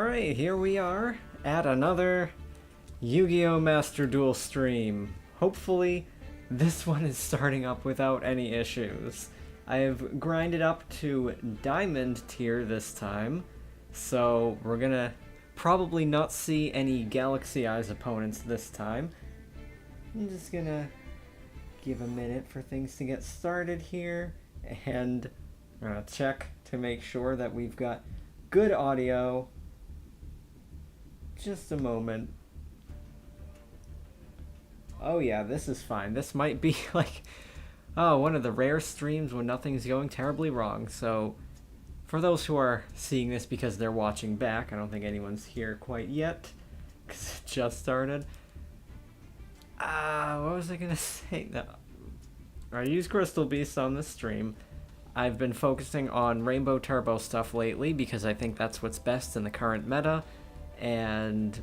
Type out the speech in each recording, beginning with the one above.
Alright, here we are at another Yu-Gi-Oh! Master Duel stream. Hopefully, this one is starting up without any issues. I have grinded up to Diamond tier this time, so we're gonna probably not see any Galaxy Eyes opponents this time. I'm just gonna give a minute for things to get started here, and check to make sure that we've got good audio. Just a moment. Oh yeah, this is fine. This might be like, one of the rare streams when nothing's going terribly wrong. So, for those who are seeing this because they're watching back, I don't think anyone's here quite yet, because it just started. What was I gonna say? No. I use Crystal Beast on this stream. I've been focusing on Rainbow Turbo stuff lately because I think that's what's best in the current meta. And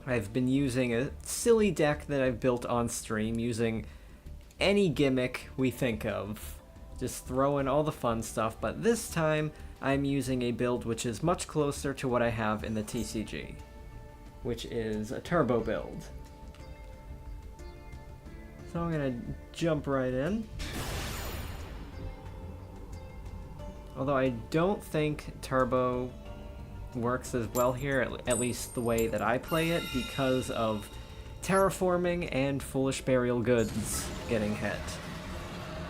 I've been using a silly deck that I've built on stream, using any gimmick we think of. Just throw in all the fun stuff, but this time I'm using a build which is much closer to what I have in the TCG, which is a turbo build. So I'm gonna jump right in. Although I don't think turbo works as well here, at least the way that I play it, because of terraforming and Foolish Burial Goods getting hit.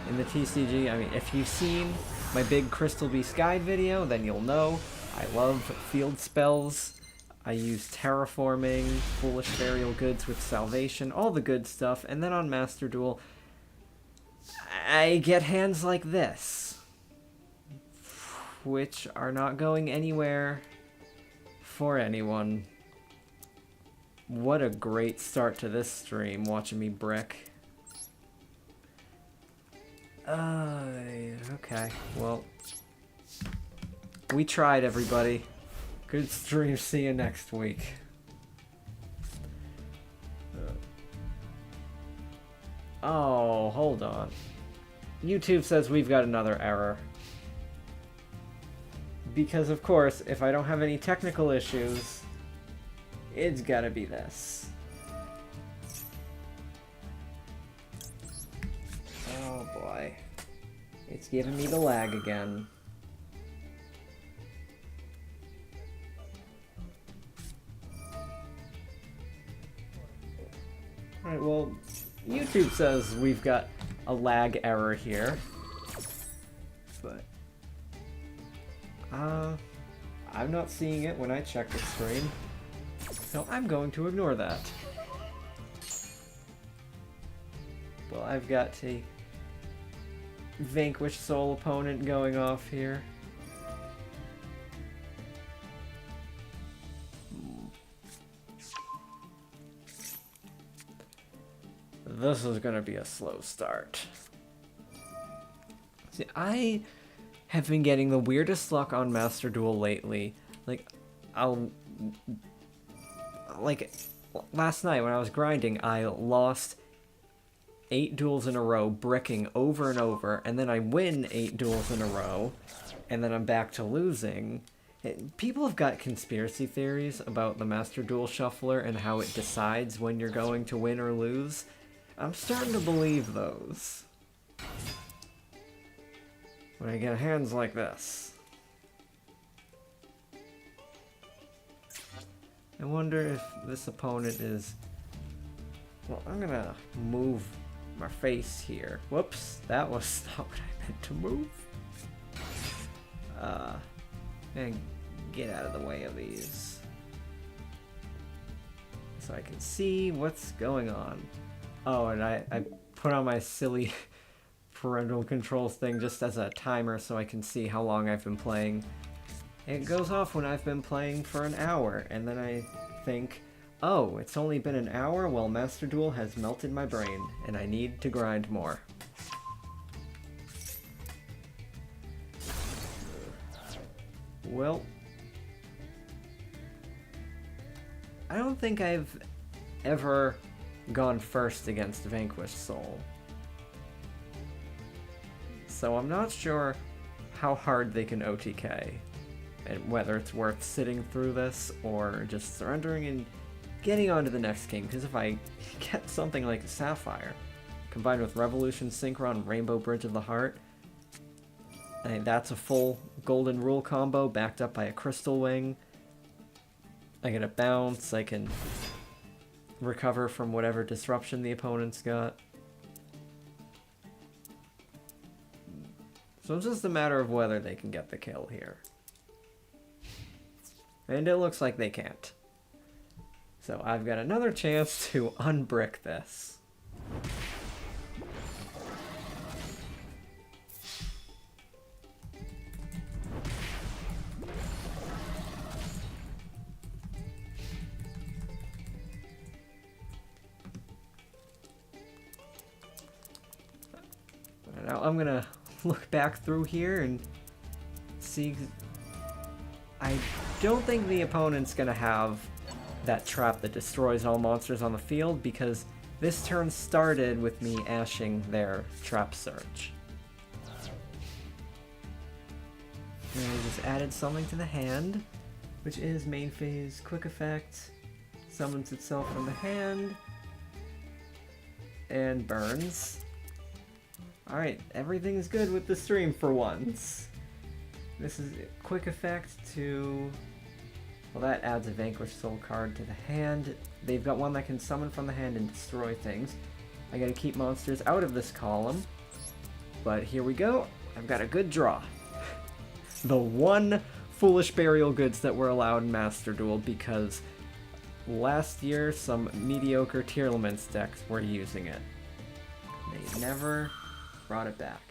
In the TCG, I mean, if you've seen my big Crystal Beast guide video, then you'll know I love field spells. I use terraforming, Foolish Burial Goods with Salvation, all the good stuff, and then on Master Duel, I get hands like this, which are not going anywhere for anyone. What a great start to this stream, watching me brick. Okay, well, we tried, everybody. Good stream, see you next week. Oh, hold on. YouTube says we've got another error. Because, of course, if I don't have any technical issues, it's gotta be this. Oh boy. It's giving me the lag again. Alright, well, YouTube says we've got a lag error here. But I'm not seeing it when I check the screen, so I'm going to ignore that. Well, I've got a Vanquish Soul opponent going off here. This is gonna be a slow start. See, I have been getting the weirdest luck on Master Duel lately. Like, last night when I was grinding, I lost 8 duels in a row, bricking over and over, and then I win 8 duels in a row, and then I'm back to losing. People have got conspiracy theories about the Master Duel Shuffler and how it decides when you're going to win or lose. I'm starting to believe those when I get hands like this. I wonder if this opponent is... Well, I'm gonna move my face here. Whoops, that was not what I meant to move. And get out of the way of these, so I can see what's going on. Oh, and I put on my silly parental controls thing just as a timer so I can see how long I've been playing. It goes off when I've been playing for an hour, and then I think, oh, it's only been an hour? Well, Master Duel has melted my brain, and I need to grind more. Well, I don't think I've ever gone first against Vanquish Soul, so I'm not sure how hard they can OTK. and whether it's worth sitting through this or just surrendering and getting on to the next king. Because if I get something like a Sapphire, combined with Revolution, Synchron, Rainbow Bridge of the Heart, that's a full Golden Rule combo backed up by a Crystal Wing. I get a bounce, I can recover from whatever disruption the opponent's got. So it's just a matter of whether they can get the kill here. And it looks like they can't. So I've got another chance to unbrick this. Now I'm gonna look back through here and see. I don't think the opponent's gonna have that trap that destroys all monsters on the field, because this turn started with me ashing their trap search. And I just added something to the hand, which is main phase quick effect, summons itself from the hand, and burns. Alright, everything's good with the stream for once. This is a quick effect to... Well, that adds a Vanquish Soul card to the hand. They've got one that can summon from the hand and destroy things. I gotta keep monsters out of this column. But here we go. I've got a good draw. The one Foolish Burial Goods that were allowed in Master Duel, because last year some mediocre Tearlaments decks were using it. They never brought it back.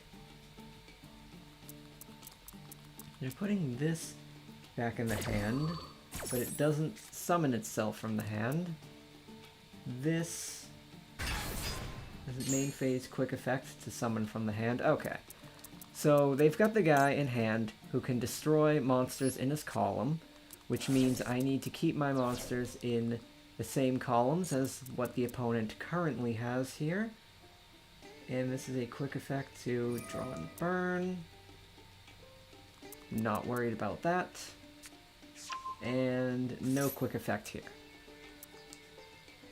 You're putting this back in the hand, but it doesn't summon itself from the hand. This is main phase quick effect to summon from the hand. Okay. So they've got the guy in hand who can destroy monsters in his column, which means I need to keep my monsters in the same columns as what the opponent currently has here. And this is a quick effect to draw and burn. Not worried about that. And no quick effect here.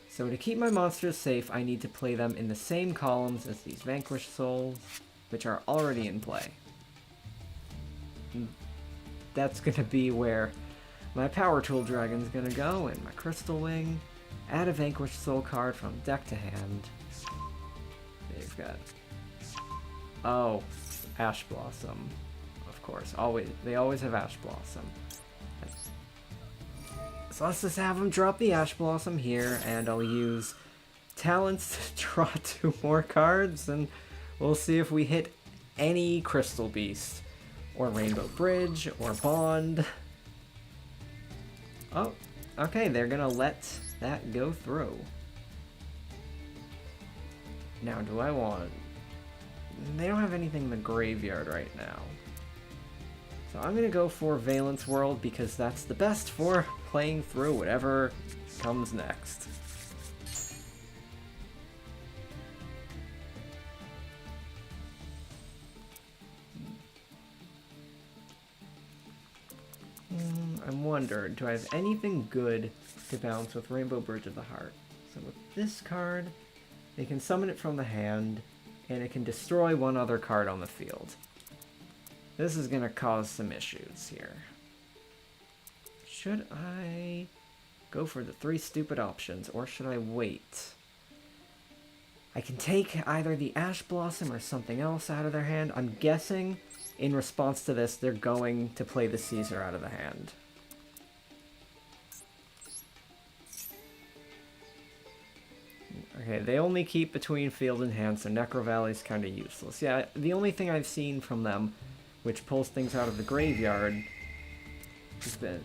So to keep my monsters safe, I need to play them in the same columns as these Vanquish Souls, which are already in play. That's going to be where my Power Tool Dragon's going to go, and my Crystal Wing. Add a Vanquish Soul card from deck to hand. They've got... Oh, Ash Blossom. Of course, they always have Ash Blossom. So let's just have them drop the Ash Blossom here, and I'll use Talents to draw 2 more cards, and we'll see if we hit any Crystal Beast, or Rainbow Bridge, or Bond. Oh, okay, they're gonna let that go through. Now, do I want... They don't have anything in the graveyard right now. So I'm going to go for Valence World, because that's the best for playing through whatever comes next. I'm wondering, do I have anything good to bounce with Rainbow Bridge of the Heart? So with this card, they can summon it from the hand, and it can destroy one other card on the field. This is going to cause some issues here. Should I go for the 3 stupid options, or should I wait? I can take either the Ash Blossom or something else out of their hand. I'm guessing, in response to this, they're going to play the Caesar out of the hand. Okay, they only keep between field and hand, so Necro Valley's kind of useless. Yeah, the only thing I've seen from them, which pulls things out of the graveyard, has been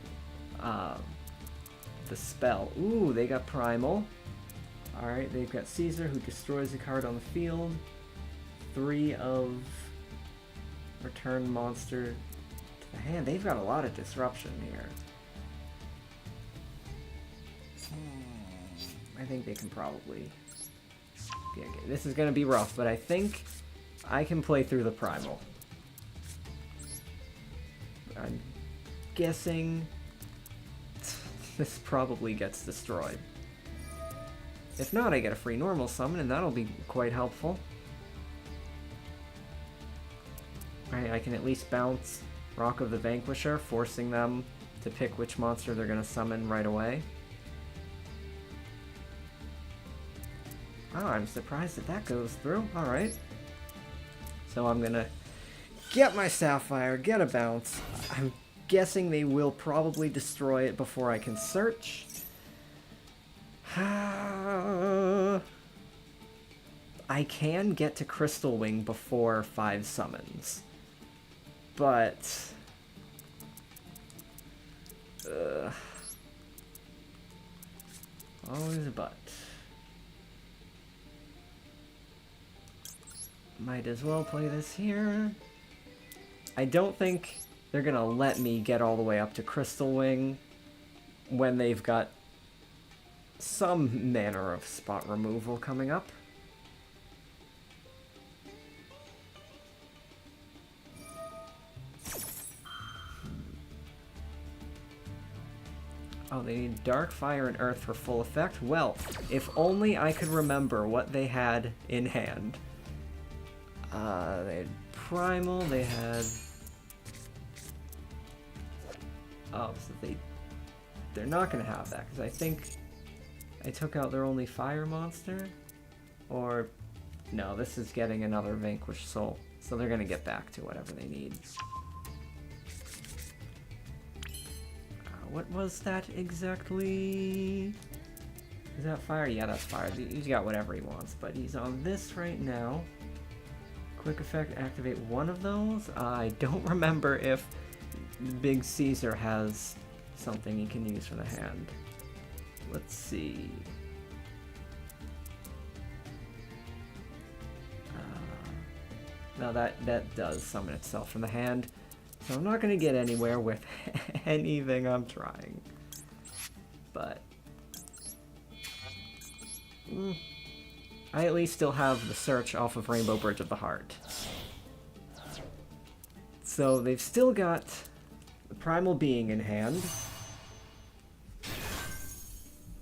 the spell. Ooh, they got Primal. Alright, they've got Caesar, who destroys a card on the field. 3 of return monster to the hand. They've got a lot of disruption here. I think they can probably... Okay, this is going to be rough, but I think I can play through the Primal. I'm guessing this probably gets destroyed. If not, I get a free normal summon, and that'll be quite helpful. Alright, I can at least bounce Rock of the Vanquisher, forcing them to pick which monster they're going to summon right away. Oh, I'm surprised that that goes through. Alright. So I'm going to get my Sapphire, get a bounce. I'm guessing they will probably destroy it before I can search. I can get to Crystal Wing before 5 summons. But... always a but. Might as well play this here. I don't think they're gonna let me get all the way up to Crystal Wing when they've got some manner of spot removal coming up. Oh, they need Dark, Fire, and Earth for full effect? Well, if only I could remember what they had in hand. They had Primal, they had... Oh, so they're not going to have that, because I think I took out their only fire monster? Or... No, this is getting another Vanquish Soul, so they're going to get back to whatever they need. What was that exactly? Is that fire? Yeah, that's fire. He's got whatever he wants, but he's on this right now. Quick effect, activate one of those. I don't remember if Big Caesar has something he can use from the hand. Let's see. No, that does summon itself from the hand. So I'm not going to get anywhere with anything I'm trying. But... I at least still have the search off of Rainbow Bridge of the Heart. So they've still got the Primal Being in hand.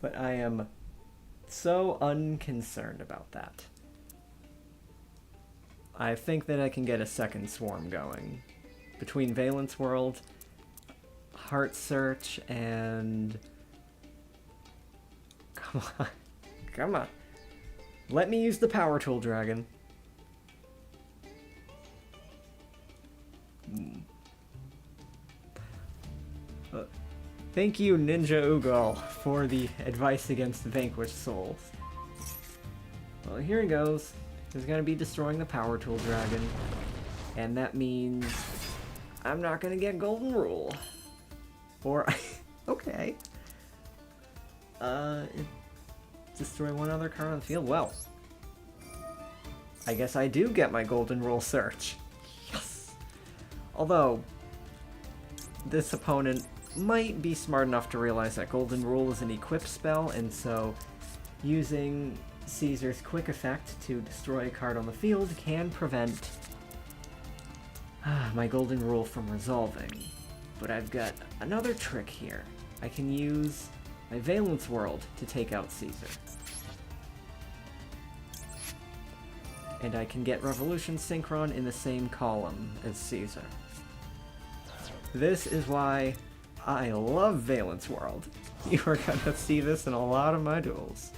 But I am so unconcerned about that. I think that I can get a second swarm going. Between Valence World, Heart Search, and... Come on. Come on. Let me use the Power Tool Dragon. Thank you, Ninja Ugal, for the advice against Vanquish Souls. Well, here he goes. He's going to be destroying the Power Tool Dragon. And that means... I'm not gonna get Golden Rule. Or, okay. Destroy one other card on the field? Well, I guess I do get my Golden Rule search. Yes! Although, this opponent might be smart enough to realize that Golden Rule is an equip spell, and so using Caesar's quick effect to destroy a card on the field can prevent my Golden Rule from resolving. But I've got another trick here. I can use my Valence World to take out Caesar. And I can get Revolution Synchron in the same column as Caesar. This is why I love Valence World. You are gonna see this in a lot of my duels.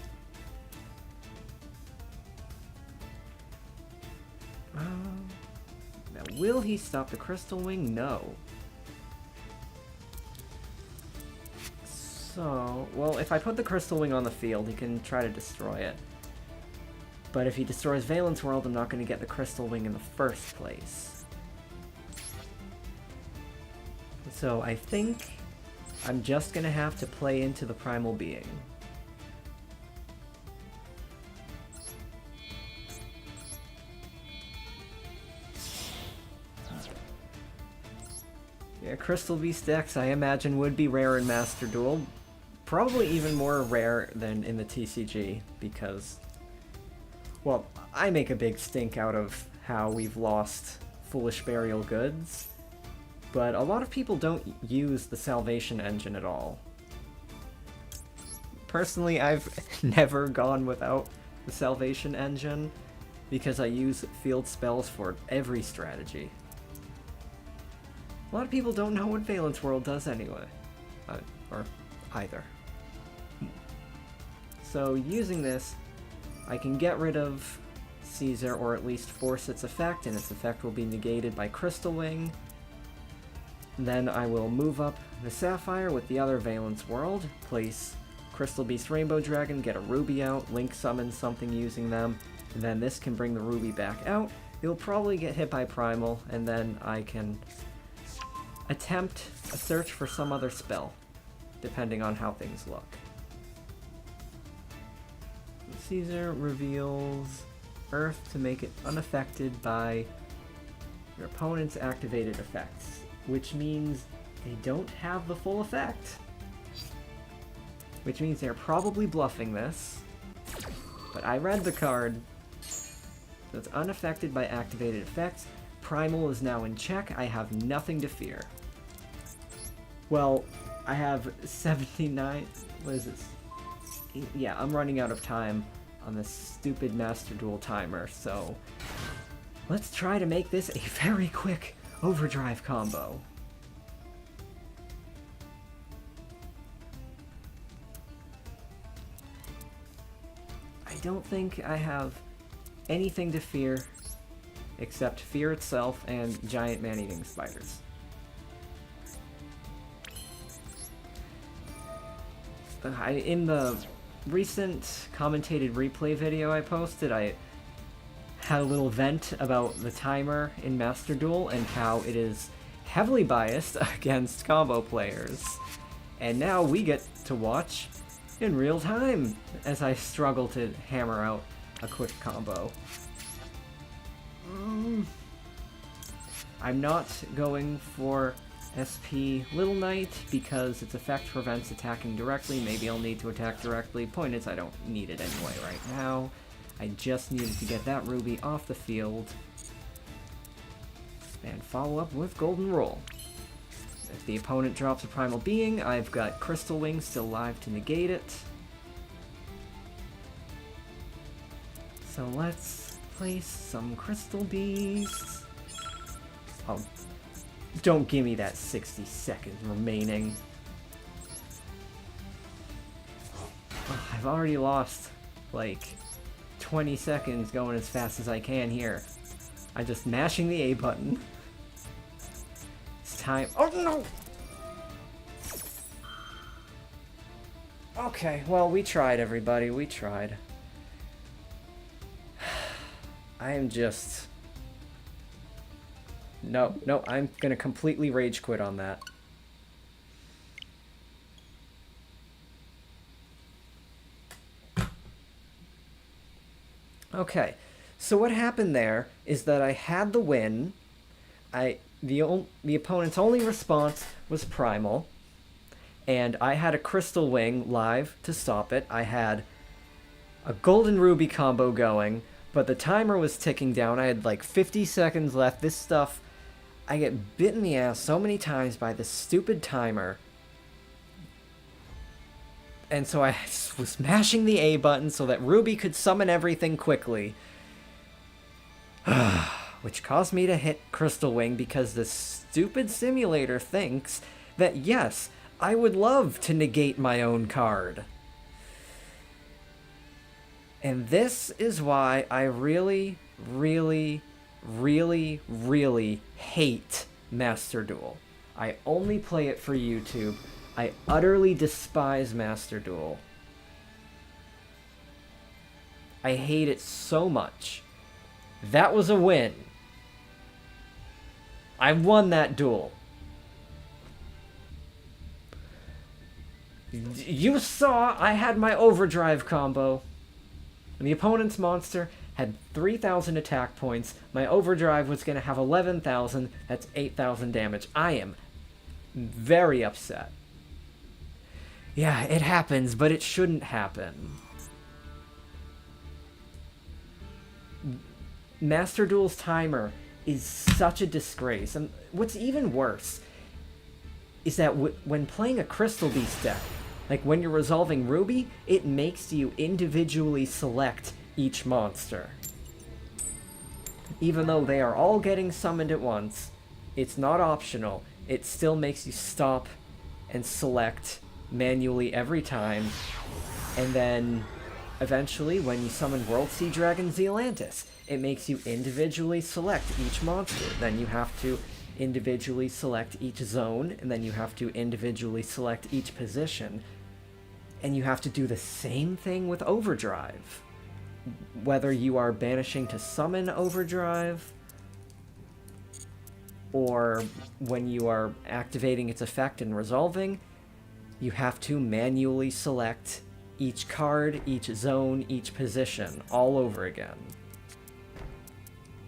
Now, will he stop the Crystal Wing? No. So, well, if I put the Crystal Wing on the field, he can try to destroy it. But if he destroys Valence World, I'm not going to get the Crystal Wing in the first place. So I think I'm just going to have to play into the Primal Being. Yeah, Crystal Beast decks I imagine would be rare in Master Duel. Probably even more rare than in the TCG, because, well, I make a big stink out of how we've lost Foolish Burial Goods. but a lot of people don't use the Salvation engine at all. Personally, I've never gone without the Salvation engine, because I use field spells for every strategy. A lot of people don't know what Valence World does anyway. Or either. So using this, I can get rid of Caesar, or at least force its effect, and its effect will be negated by Crystal Wing. Then I will move up the Sapphire with the other Valence World, place Crystal Beast Rainbow Dragon, get a Ruby out, Link summon something using them, and then this can bring the Ruby back out. It'll probably get hit by Primal, and then I can attempt a search for some other spell, depending on how things look. Caesar reveals Earth to make it unaffected by your opponent's activated effects, which means they don't have the full effect. Which means they're probably bluffing this, but I read the card, so it's unaffected by activated effects. Primal is now in check. I have nothing to fear. Well, I have 79... What is this? Yeah, I'm running out of time on this stupid Master Duel timer, so let's try to make this a very quick overdrive combo. I don't think I have anything to fear except fear itself and giant man-eating spiders. In the recent commentated replay video I posted, I had a little vent about the timer in Master Duel and how it is heavily biased against combo players. And now we get to watch in real time as I struggle to hammer out a quick combo. I'm not going for SP Little Knight because its effect prevents attacking directly. Maybe I'll need to attack directly. Point is, I don't need it anyway right now. I just needed to get that Ruby off the field and follow up with Golden Roll. If the opponent drops a Primal Being, I've got Crystal Wing still alive to negate it. So let's place some Crystal Beasts. Oh, don't give me that 60 seconds remaining. Oh, I've already lost, like, 20 seconds going as fast as I can here. I'm just mashing the A button. It's time. Oh no! Okay, well, we tried, everybody. We tried. I am just... No, I'm gonna completely rage quit on that. Okay, so what happened there is that I had the win. The opponent's only response was Primal, and I had a Crystal Wing live to stop it. I had a Golden Ruby combo going, but the timer was ticking down. I had like 50 seconds left. This stuff, I get bit in the ass so many times by this stupid timer. And so I was mashing the A button so that Ruby could summon everything quickly. Which caused me to hit Crystal Wing because this stupid simulator thinks that, yes, I would love to negate my own card. And this is why I really, really, really, really hate Master Duel. I only play it for YouTube. I utterly despise Master Duel. I hate it so much. That was a win. I won that duel. You saw I had my overdrive combo. And the opponent's monster had 3,000 attack points. My overdrive was going to have 11,000. That's 8,000 damage. I am very upset. Yeah, it happens, but it shouldn't happen. Master Duel's timer is such a disgrace. And what's even worse is that when playing a Crystal Beast deck, like when you're resolving Ruby, it makes you individually select each monster. Even though they are all getting summoned at once, it's not optional. It still makes you stop and select manually every time. And then, eventually, when you summon World Sea Dragon Zealantis, it makes you individually select each monster. Then you have to individually select each zone, and then you have to individually select each position. And you have to do the same thing with Overdrive. Whether you are banishing to summon Overdrive, or when you are activating its effect and resolving, you have to manually select each card, each zone, each position, all over again.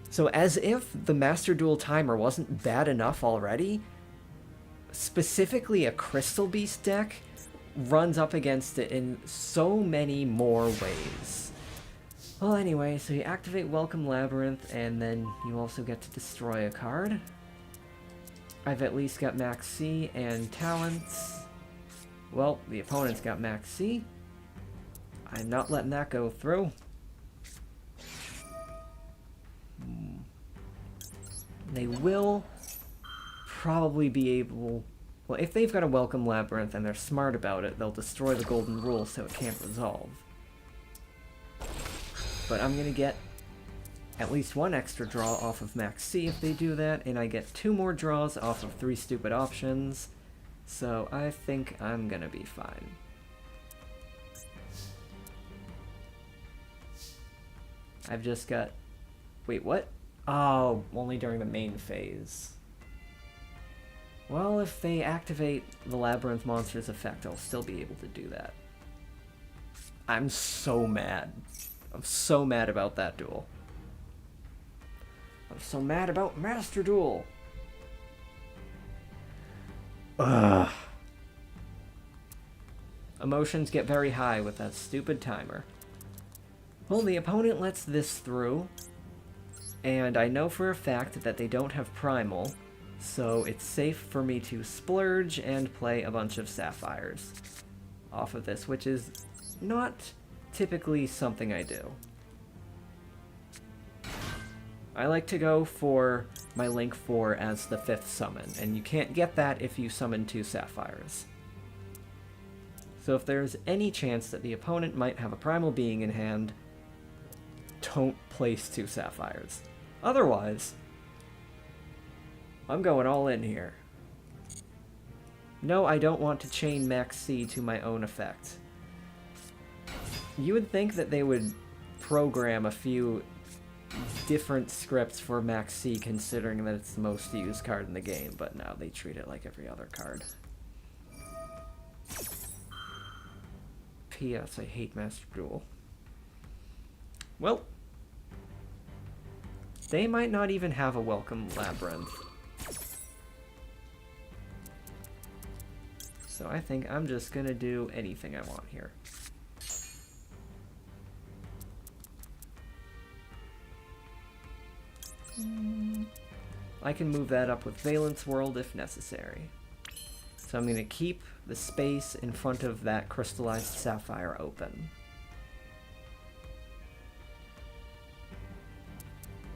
So as if the Master Duel timer wasn't bad enough already, specifically a Crystal Beast deck runs up against it in so many more ways. Well, anyway, so you activate Welcome Labyrinth, and then you also get to destroy a card. I've at least got Max C and Talents. Well, the opponent's got Max C. I'm not letting that go through. They will probably be able... Well, if they've got a Welcome Labyrinth and they're smart about it, they'll destroy the Golden Rule so it can't resolve. But I'm gonna get at least one extra draw off of Max C if they do that, and I get 2 more draws off of 3 stupid options, so I think I'm gonna be fine. I've just got... Wait, what? Oh, only during the main phase. Well, if they activate the Labyrinth monster's effect, I'll still be able to do that. I'm so mad. I'm so mad about that duel. I'm so mad about Master Duel. Ugh. Emotions get very high with that stupid timer. Well, the opponent lets this through, and I know for a fact that they don't have Primal, so it's safe for me to splurge and play a bunch of Sapphires off of this, which is not typically something I do. I like to go for my Link 4 as the 5th summon, and you can't get that if you summon 2 Sapphires. So if there's any chance that the opponent might have a Primal Being in hand, don't place 2 Sapphires. Otherwise, I'm going all in here. No, I don't want to chain Max C to my own effect. You would think that they would program a few different scripts for Max C, considering that it's the most used card in the game, but no, they treat it like every other card. P.S. I hate Master Duel. Well, they might not even have a Welcome Labyrinth. So I think I'm just gonna do anything I want here. I can move that up with Valence World if necessary. So I'm gonna keep the space in front of that crystallized sapphire open.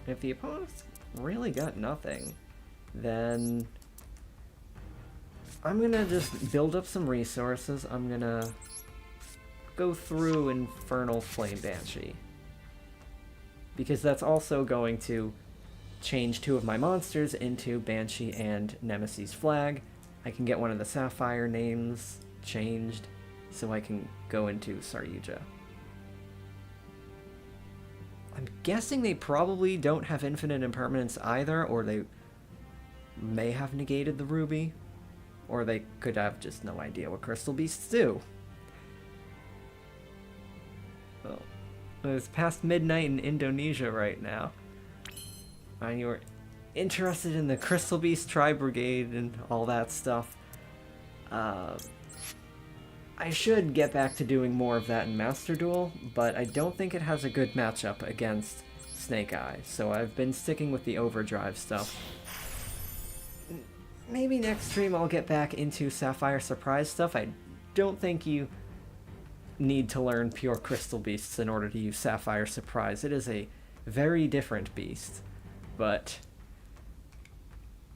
If the opponent's really got nothing, then I'm gonna just build up some resources. I'm gonna go through Infernal Flame Banshee, because that's also going to change 2 of my monsters into Banshee and Nemesis Flag. I can get one of the Sapphire names changed, so I can go into Saryuja. I'm guessing they probably don't have infinite impermanence either, or they may have negated the Ruby, or they could have just no idea what Crystal Beasts do. Well, it's past midnight in Indonesia right now. And you're interested in the Crystal Beast Tri-Brigade and all that stuff. I should get back to doing more of that in Master Duel, but I don't think it has a good matchup against Snake Eye, so I've been sticking with the overdrive stuff. Maybe next stream I'll get back into Sapphire Surprise stuff. I don't think you need to learn pure Crystal Beasts in order to use Sapphire Surprise. It is a very different beast, but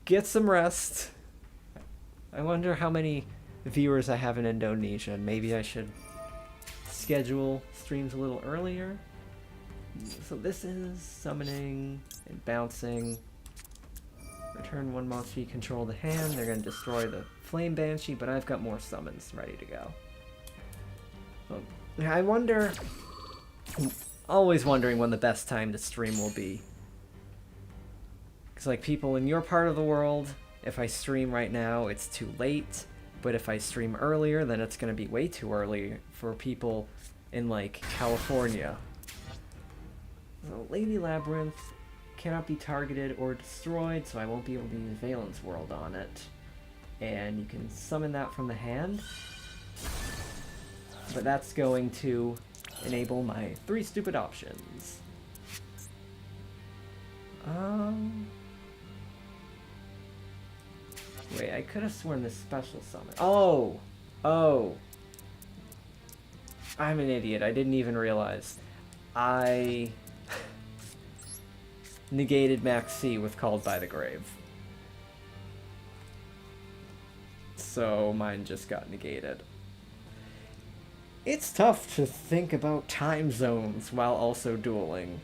get some rest. I wonder how many viewers I have in Indonesia, and maybe I should schedule streams a little earlier. So this is summoning and bouncing. Return one monster you control the hand. They're going to destroy the Flame Banshee, but I've got more summons ready to go. I wonder... I'm always wondering when the best time to stream will be. Because, like, people in your part of the world, if I stream right now, it's too late. But if I stream earlier, then it's going to be way too early for people in, like, California. So, Lady Labyrinth cannot be targeted or destroyed, so I won't be able to use Valence World on it. And you can summon that from the hand. But that's going to enable my 3 stupid options. Wait, I could have sworn this special summon. Oh! I'm an idiot. I didn't even realize. I negated Max C with Called by the Grave. So mine just got negated. It's tough to think about time zones while also dueling.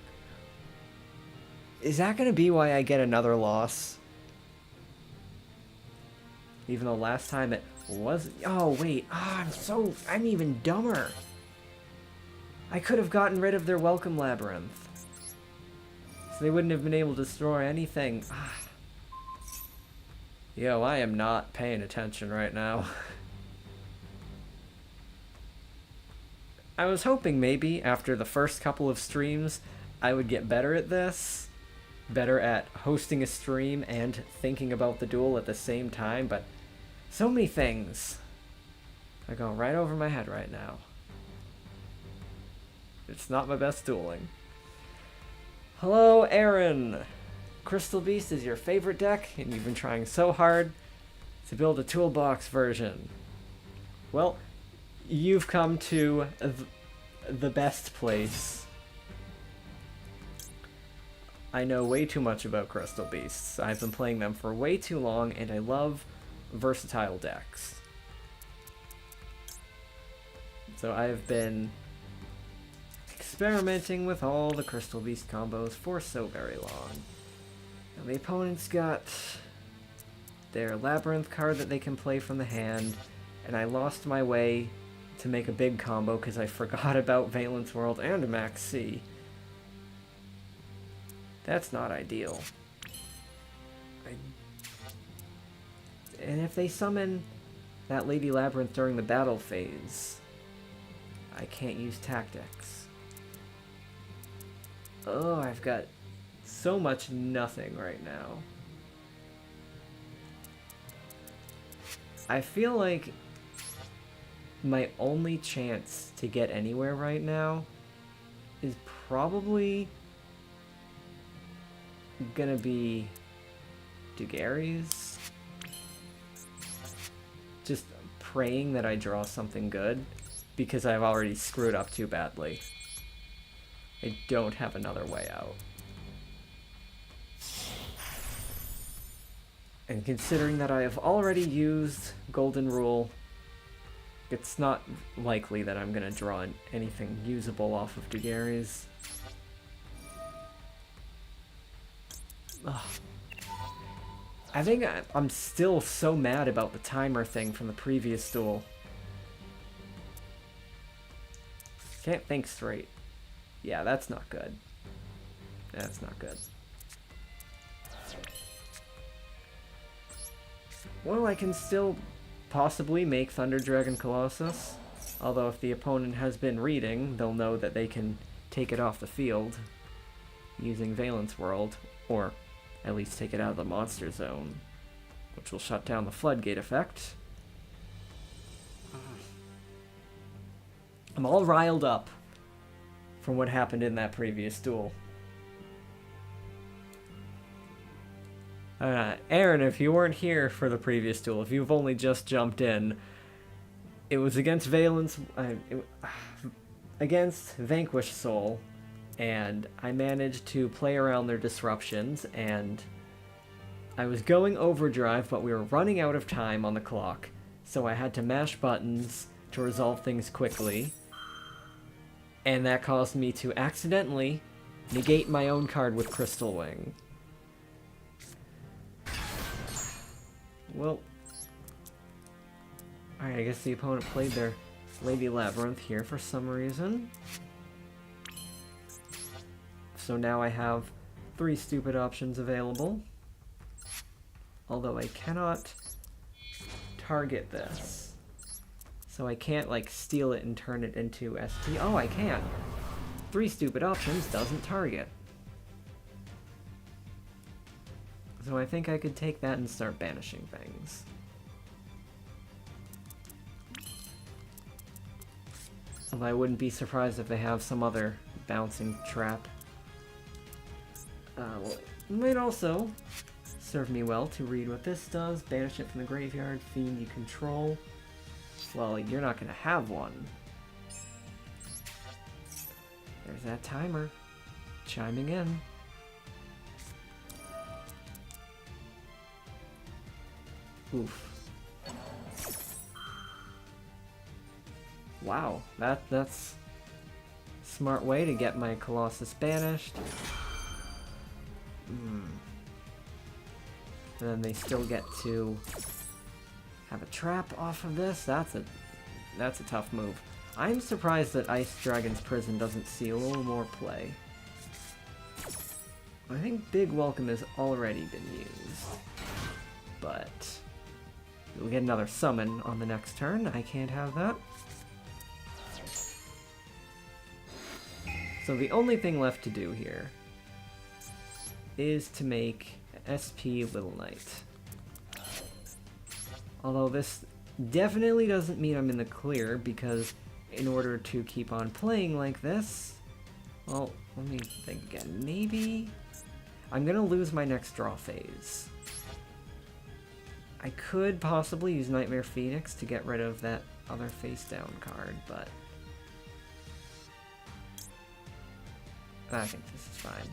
Is that going to be why I get another loss? Even though last time it was... Oh, wait. I'm even dumber. I could have gotten rid of their Welcome Labyrinth. So they wouldn't have been able to destroy anything. Yo, I am not paying attention right now. I was hoping maybe after the first couple of streams I would get better at this. Better at hosting a stream and thinking about the duel at the same time, but so many things are going right over my head right now. It's not my best dueling. Hello, Aaron! Crystal Beast is your favorite deck, and you've been trying so hard to build a toolbox version. Well, you've come to the best place. I know way too much about Crystal Beasts. I've been playing them for way too long, and I love versatile decks. So I've been experimenting with all the Crystal Beast combos for so very long. Now the opponent's got their Labyrinth card that they can play from the hand, and I lost my way to make a big combo because I forgot about Valence World and Max C. That's not ideal. And if they summon that Lady Labyrinth during the battle phase, I can't use tactics. Oh, I've got so much nothing right now. I feel like my only chance to get anywhere right now is probably gonna be Dugary's. Just praying that I draw something good, because I've already screwed up too badly. I don't have another way out. And considering that I have already used Golden Rule, it's not likely that I'm going to draw anything usable off of Dugary's. I think I'm still so mad about the timer thing from the previous duel. Can't think straight. Yeah, that's not good. That's not good. Well, I can still possibly make Thunder Dragon Colossus. Although if the opponent has been reading, they'll know that they can take it off the field using Valence World, or at least take it out of the monster zone, which will shut down the floodgate effect. I'm all riled up from what happened in that previous duel. Aaron, if you weren't here for the previous duel, if you've only just jumped in, it was against against Vanquish Soul, and I managed to play around their disruptions, and I was going overdrive, but we were running out of time on the clock, so I had to mash buttons to resolve things quickly, and that caused me to accidentally negate my own card with Crystal Wing. Well, alright, I guess the opponent played their Lady Labyrinth here for some reason. So now I have 3 stupid options available. Although I cannot target this. So I can't, like, steal it and turn it into SP. Oh, I can! 3 stupid options doesn't target. So I think I could take that and start banishing things. Although I wouldn't be surprised if they have some other bouncing trap. Well, it might also serve me well to read what this does. Banish it from the graveyard. Fiend you control. Well, you're not going to have one. There's that timer. Chiming in. Oof. Wow, that's a smart way to get my Colossus banished. And then they still get to have a trap off of this. That's a tough move. I'm surprised that Ice Dragon's Prison doesn't see a little more play. I think Big Welcome has already been used. But we'll get another summon on the next turn. I can't have that. So the only thing left to do here is to make SP Little Knight. Although this definitely doesn't mean I'm in the clear, because in order to keep on playing like this, well, let me think again. Maybe I'm gonna lose my next draw phase. I could possibly use Nightmare Phoenix to get rid of that other face down card, but I think this is fine.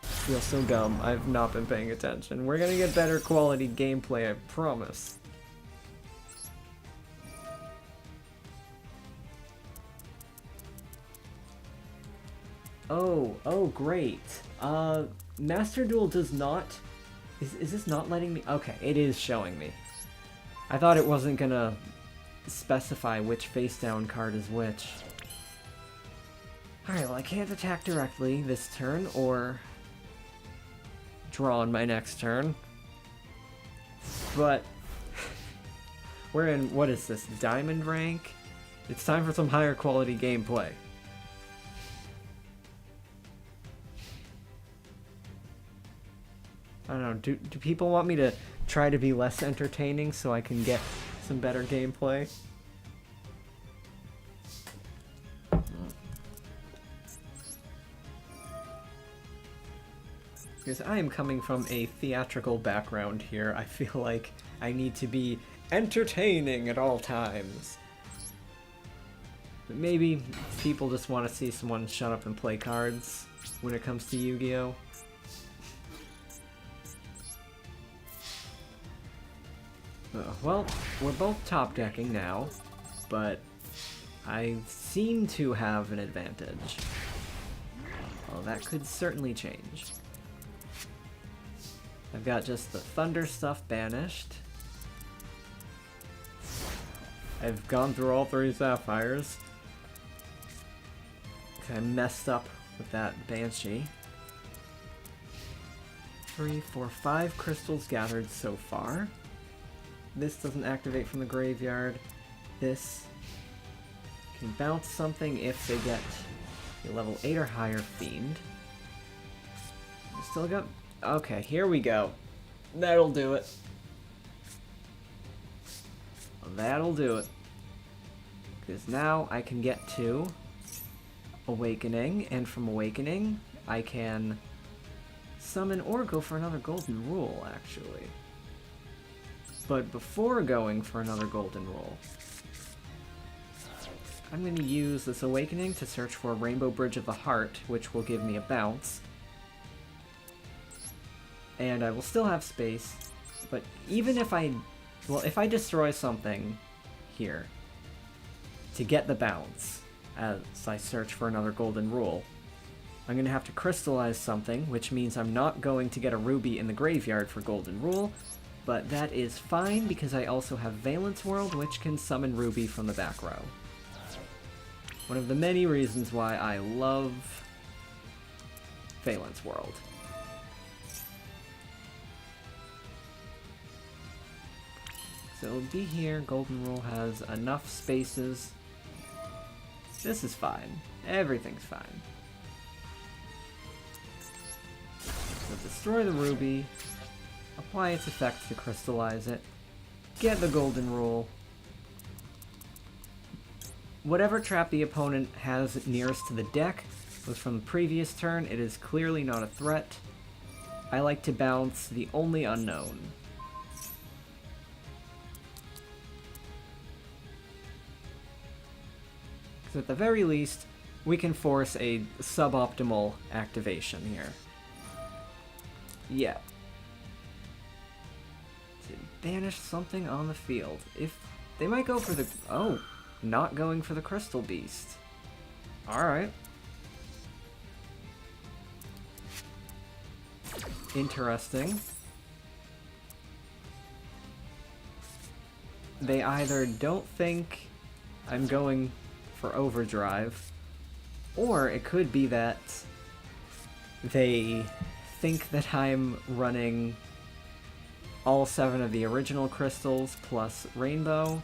Feel so dumb. I've not been paying attention. We're gonna get better quality gameplay, I promise. Oh, great. Master Duel does not... Is this not letting me... Okay, it is showing me. I thought it wasn't gonna specify which face down card is which. Alright, well I can't attack directly this turn, or draw on my next turn. But we're in, what is this, Diamond rank? It's time for some higher quality gameplay. I don't know, do people want me to try to be less entertaining so I can get some better gameplay? Because I am coming from a theatrical background here, I feel like I need to be entertaining at all times. But maybe people just want to see someone shut up and play cards when it comes to Yu-Gi-Oh! Well, we're both top decking now, but I seem to have an advantage. Well, that could certainly change. I've got just the Thunder stuff banished. I've gone through all 3 Sapphires. I messed up with that Banshee. 3, 4, 5 crystals gathered so far. This doesn't activate from the graveyard. This can bounce something if they get a level 8 or higher Fiend. Still got... Okay, here we go. That'll do it. That'll do it. Because now I can get to Awakening, and from Awakening, I can summon or go for another Golden Rule, actually. But before going for another Golden Rule, I'm going to use this Awakening to search for Rainbow Bridge of the Heart, which will give me a bounce. And I will still have space, but even if if I destroy something here to get the bounce as I search for another Golden Rule, I'm going to have to crystallize something, which means I'm not going to get a ruby in the graveyard for Golden Rule, but that is fine because I also have Valence World, which can summon Ruby from the back row. One of the many reasons why I love Valence World. So it'll be here. Golden Rule has enough spaces. This is fine. Everything's fine. So destroy the ruby, apply its effects to crystallize it, get the Golden Rule. Whatever trap the opponent has nearest to the deck was from the previous turn. It is clearly not a threat. I like to bounce the only unknown. So at the very least, we can force a suboptimal activation here. Yeah. To banish something on the field. If they might go for the... Oh, not going for the Crystal Beast. Alright. Interesting. They either don't think I'm going for Overdrive, or it could be that they think that I'm running all 7 of the original crystals plus Rainbow,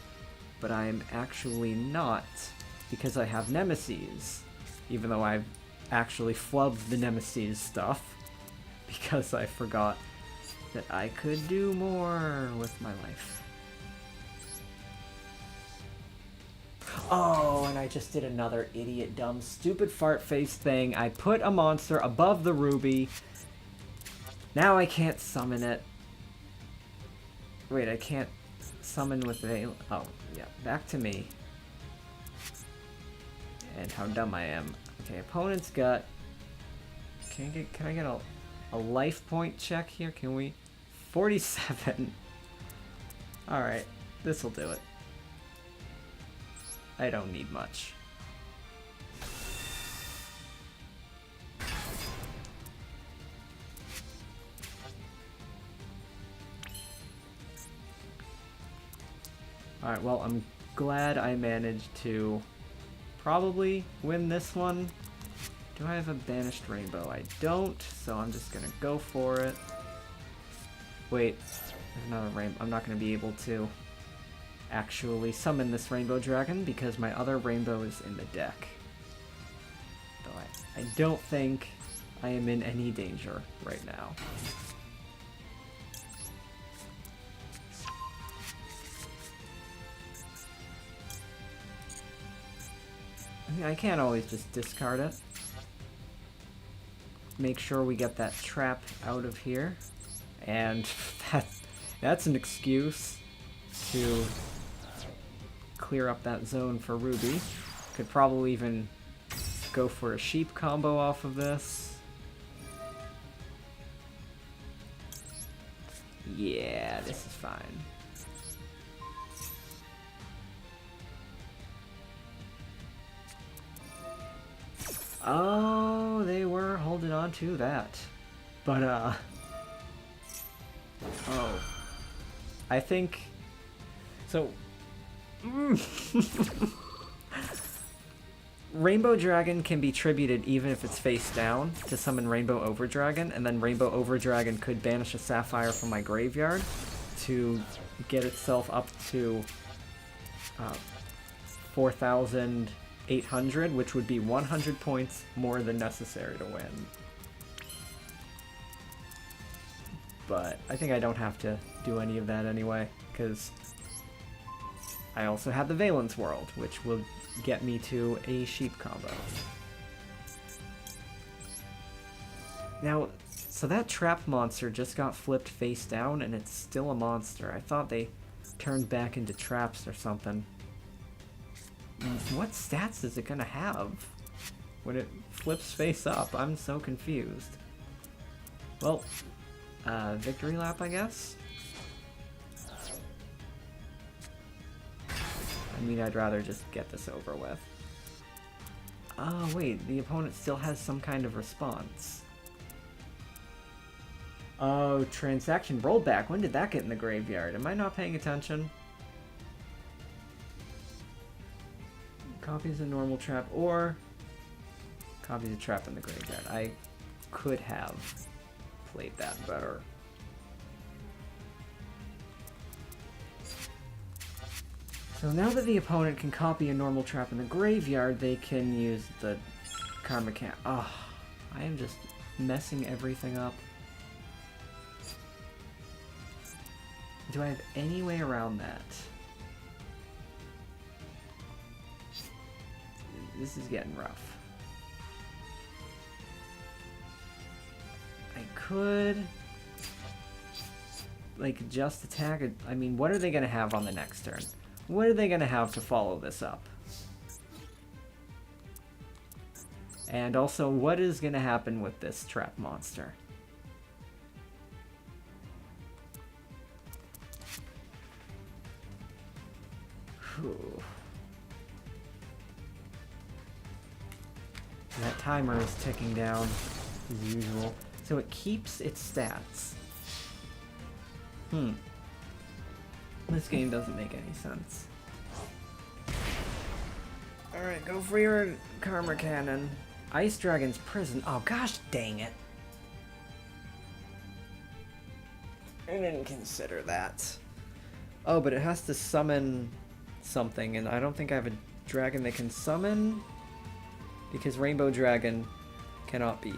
but I'm actually not, because I have Nemesis, even though I've actually flubbed the Nemesis stuff, because I forgot that I could do more with my life. Oh, and I just did another idiot, dumb, stupid fart face thing. I put a monster above the ruby. Now I can't summon it. Wait, I can't summon with Veil. Oh, yeah, back to me. And how dumb I am. Okay, opponent's got... Can I get a life point check here? Can we? 47. Alright, this'll do it. I don't need much. Alright, well, I'm glad I managed to probably win this one. Do I have a banished rainbow? I don't, so I'm just gonna go for it. Wait, there's another rainbow. I'm not gonna be able to actually summon this rainbow dragon because my other rainbow is in the deck. Though I don't think I am in any danger right now. I mean, I can't always just discard it. Make sure we get that trap out of here. And that's an excuse to clear up that zone for Ruby. Could probably even go for a sheep combo off of this. Yeah, this is fine. Oh, they were holding on to that. But, oh. I think... So... Rainbow Dragon can be tributed even if it's face down to summon Rainbow Overdragon, and then Rainbow Overdragon could banish a Sapphire from my graveyard to get itself up to 4,800, which would be 100 points more than necessary to win. But I think I don't have to do any of that anyway, because I also have the Valence World, which will get me to a sheep combo. Now, so that trap monster just got flipped face down, and it's still a monster. I thought they turned back into traps or something. What stats is it gonna have when it flips face up? I'm so confused. Well, victory lap, I guess? I mean, I'd rather just get this over with. Oh, wait, the opponent still has some kind of response. Oh, transaction rollback. When did that get in the graveyard? Am I not paying attention? Copies a normal trap or copies a trap in the graveyard. I could have played that better. So now that the opponent can copy a normal trap in the graveyard, they can use the Karma Can. Oh, I am just messing everything up. Do I have any way around that? This is getting rough. I could, like, just attack it. I mean, what are they gonna have on the next turn? What are they gonna have to follow this up? And also, what is gonna happen with this trap monster? Whew. That timer is ticking down, as usual. So it keeps its stats. This game doesn't make any sense. Alright, go for your Karma Cannon. Ice Dragon's Prison. Oh, gosh dang it. I didn't consider that. Oh, but it has to summon something, and I don't think I have a dragon that can summon, because Rainbow Dragon cannot be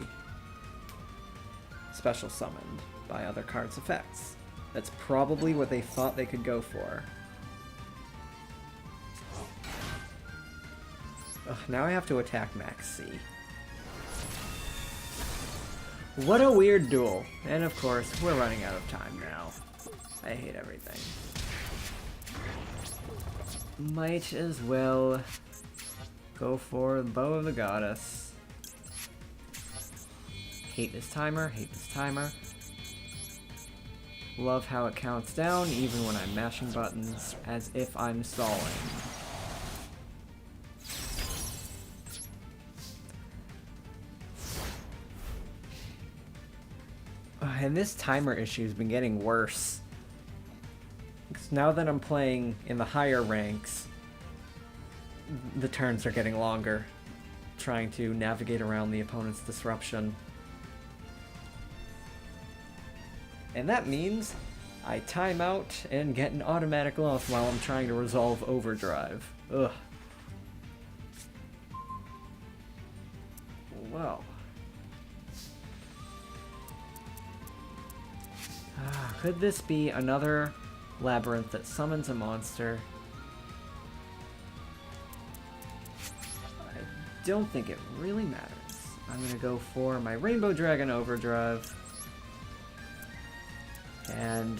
special summoned by other cards' effects. That's probably what they thought they could go for. Ugh, now I have to attack Max C. What a weird duel. And of course, we're running out of time now. I hate everything. Might as well go for the Bow of the Goddess. Hate this timer, hate this timer. Love how it counts down even when I'm mashing buttons as if I'm stalling. And this timer issue's been getting worse. Because now that I'm playing in the higher ranks, the turns are getting longer, trying to navigate around the opponent's disruption. And that means I time out and get an automatic loss while I'm trying to resolve overdrive. Ugh. Well. Could this be another Labyrinth that summons a monster? I don't think it really matters. I'm gonna go for my Rainbow Dragon Overdrive and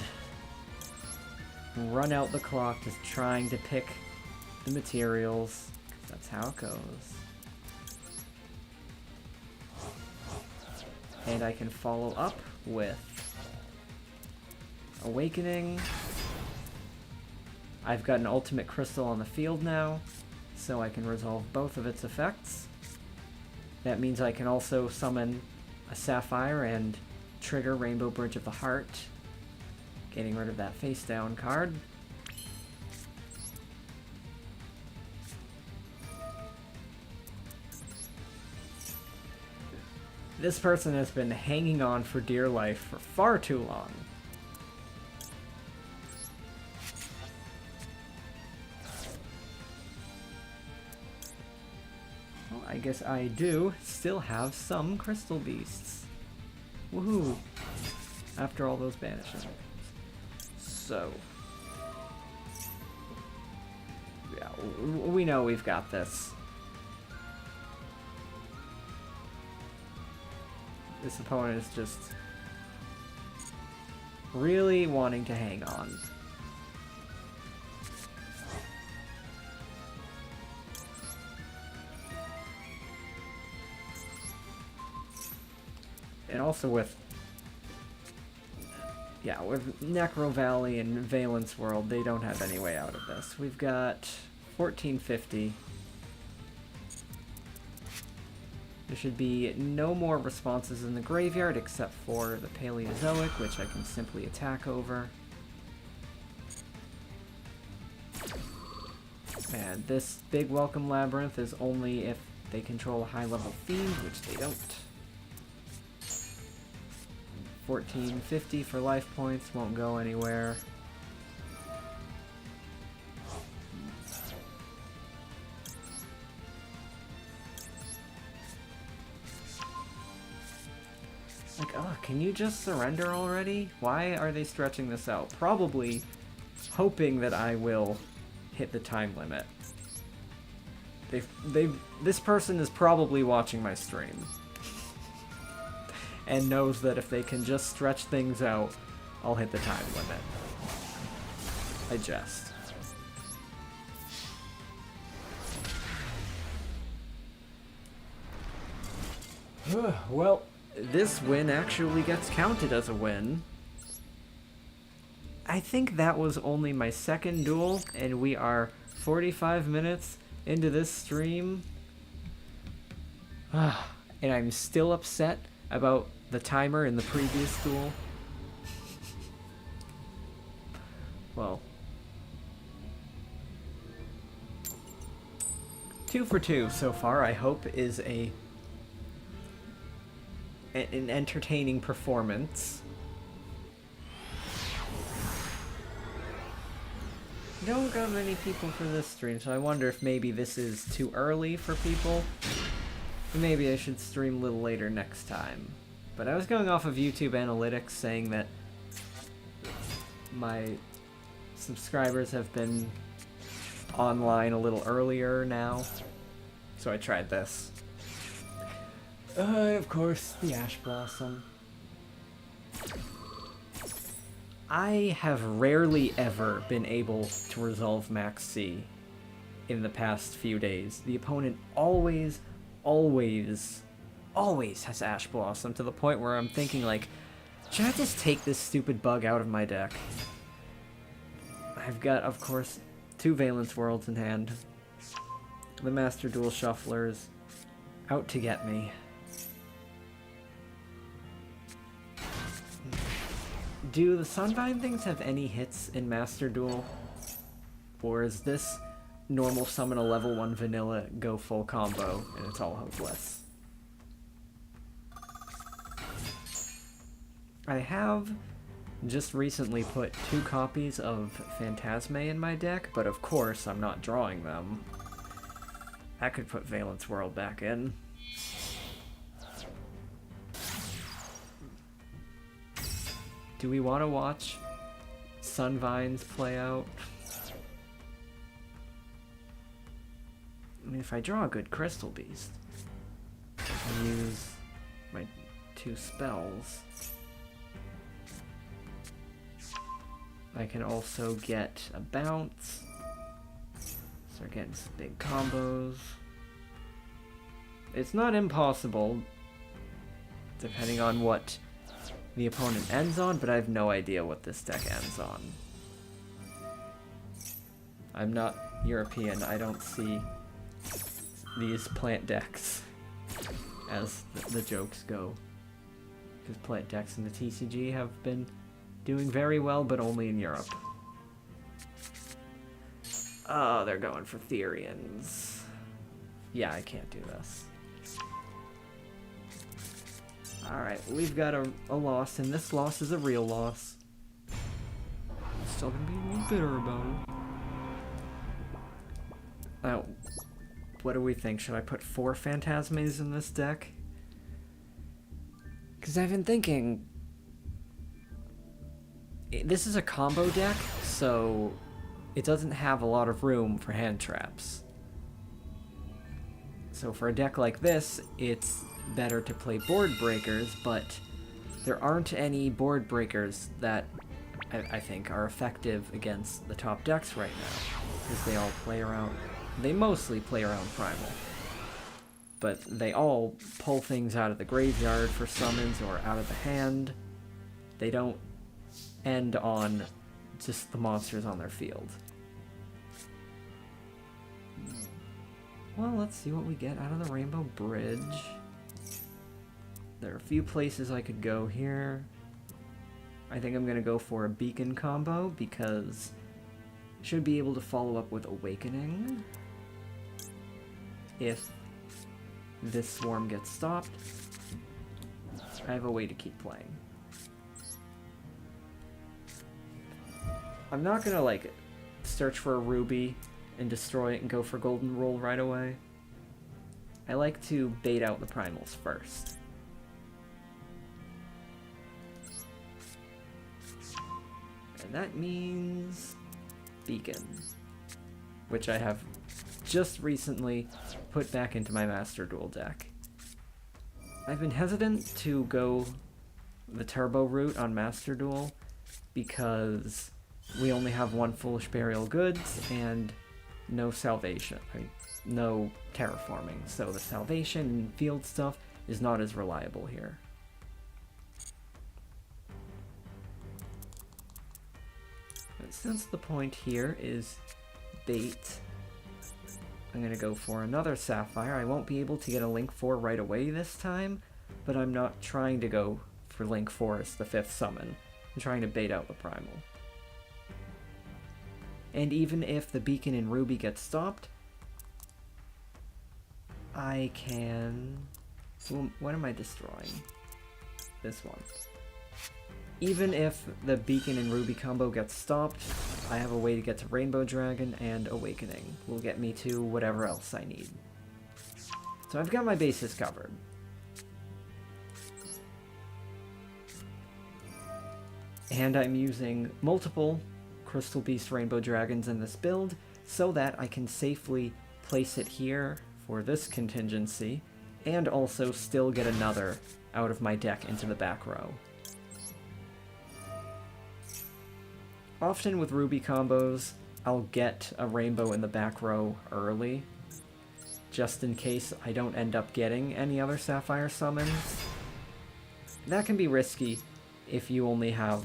run out the clock just trying to pick the materials. That's how it goes. And I can follow up with Awakening. I've got an ultimate crystal on the field now, so I can resolve both of its effects. That means I can also summon a Sapphire and trigger Rainbow Bridge of the Heart, getting rid of that face down card. This person has been hanging on for dear life for far too long. Well, I guess I do still have some Crystal Beasts. Woohoo! After all those banishings. So, yeah, we know we've got this. This opponent is just really wanting to hang on. And also with Necro Valley and Valence World, they don't have any way out of this. We've got 1450. There should be no more responses in the graveyard except for the Paleozoic, which I can simply attack over. And this big welcome Labyrinth is only if they control a high-level fiend, which they don't. 1450 for life points, won't go anywhere. Like, oh, can you just surrender already? Why are they stretching this out? Probably hoping that I will hit the time limit. This person is probably watching my stream. And knows that if they can just stretch things out, I'll hit the time limit. I jest. Well, this win actually gets counted as a win. I think that was only my second duel, and we are 45 minutes into this stream. And I'm still upset about the timer in the previous duel. Well, 2 for 2 so far, I hope, is an entertaining performance. Don't got many people for this stream, so I wonder if maybe this is too early for people. Maybe I should stream a little later next time. But I was going off of YouTube analytics saying that my subscribers have been online a little earlier now. So I tried this. Of course, the Ash Blossom. I have rarely ever been able to resolve Max C in the past few days. The opponent always has Ash Blossom, to the point where I'm thinking, like, should I just take this stupid bug out of my deck? I've got, of course, 2 Valence Worlds in hand. The Master Duel Shufflers out to get me. Do the Sunvine things have any hits in Master Duel? Or is this normal summon a level 1 vanilla, go full combo, and it's all hopeless? I have just recently put 2 copies of Phantasme in my deck, but of course I'm not drawing them. I could put Valence World back in. Do we want to watch Sunvines play out? I mean, if I draw a good Crystal Beast, I can use my 2 spells. I can also get a bounce. Start getting some big combos. It's not impossible, depending on what the opponent ends on, but I have no idea what this deck ends on. I'm not European. I don't see these plant decks as the jokes go. Because plant decks in the TCG have been doing very well, but only in Europe. Oh, they're going for Therians. Yeah, I can't do this. Alright, we've got a loss, and this loss is a real loss. Still gonna be a little bitter about it. Oh, what do we think? Should I put 4 Phantasmes in this deck? Because I've been thinking, this is a combo deck, so it doesn't have a lot of room for hand traps. So for a deck like this, it's better to play board breakers, but there aren't any board breakers that I think are effective against the top decks right now, because they all play around, they mostly play around Primal, but they all pull things out of the graveyard for summons or out of the hand. They don't end on just the monsters on their field. Well, let's see what we get out of the Rainbow Bridge. There are a few places I could go here. I think I'm going to go for a Beacon combo because I should be able to follow up with Awakening if this swarm gets stopped. I have a way to keep playing. I'm not going to like search for a Ruby and destroy it and go for Golden Rule right away. I like to bait out the Primals first. And that means Beacon, which I have just recently put back into my Master Duel deck. I've been hesitant to go the turbo route on Master Duel because we only have one Foolish Burial Goods and no Salvation, no Terraforming, so the Salvation and field stuff is not as reliable here. But since the point here is bait, I'm going to go for another Sapphire. I won't be able to get a Link 4 right away this time, but I'm not trying to go for Link 4 as the 5th summon. I'm trying to bait out the Primal. And even if the Beacon and Ruby get stopped, I can... What am I destroying? This one. Even if the Beacon and Ruby combo gets stopped, I have a way to get to Rainbow Dragon, and Awakening will get me to whatever else I need. So I've got my bases covered. And I'm using multiple Crystal Beast Rainbow Dragons in this build so that I can safely place it here for this contingency and also still get another out of my deck into the back row. Often with Ruby combos, I'll get a Rainbow in the back row early, just in case I don't end up getting any other Sapphire summons. That can be risky if you only have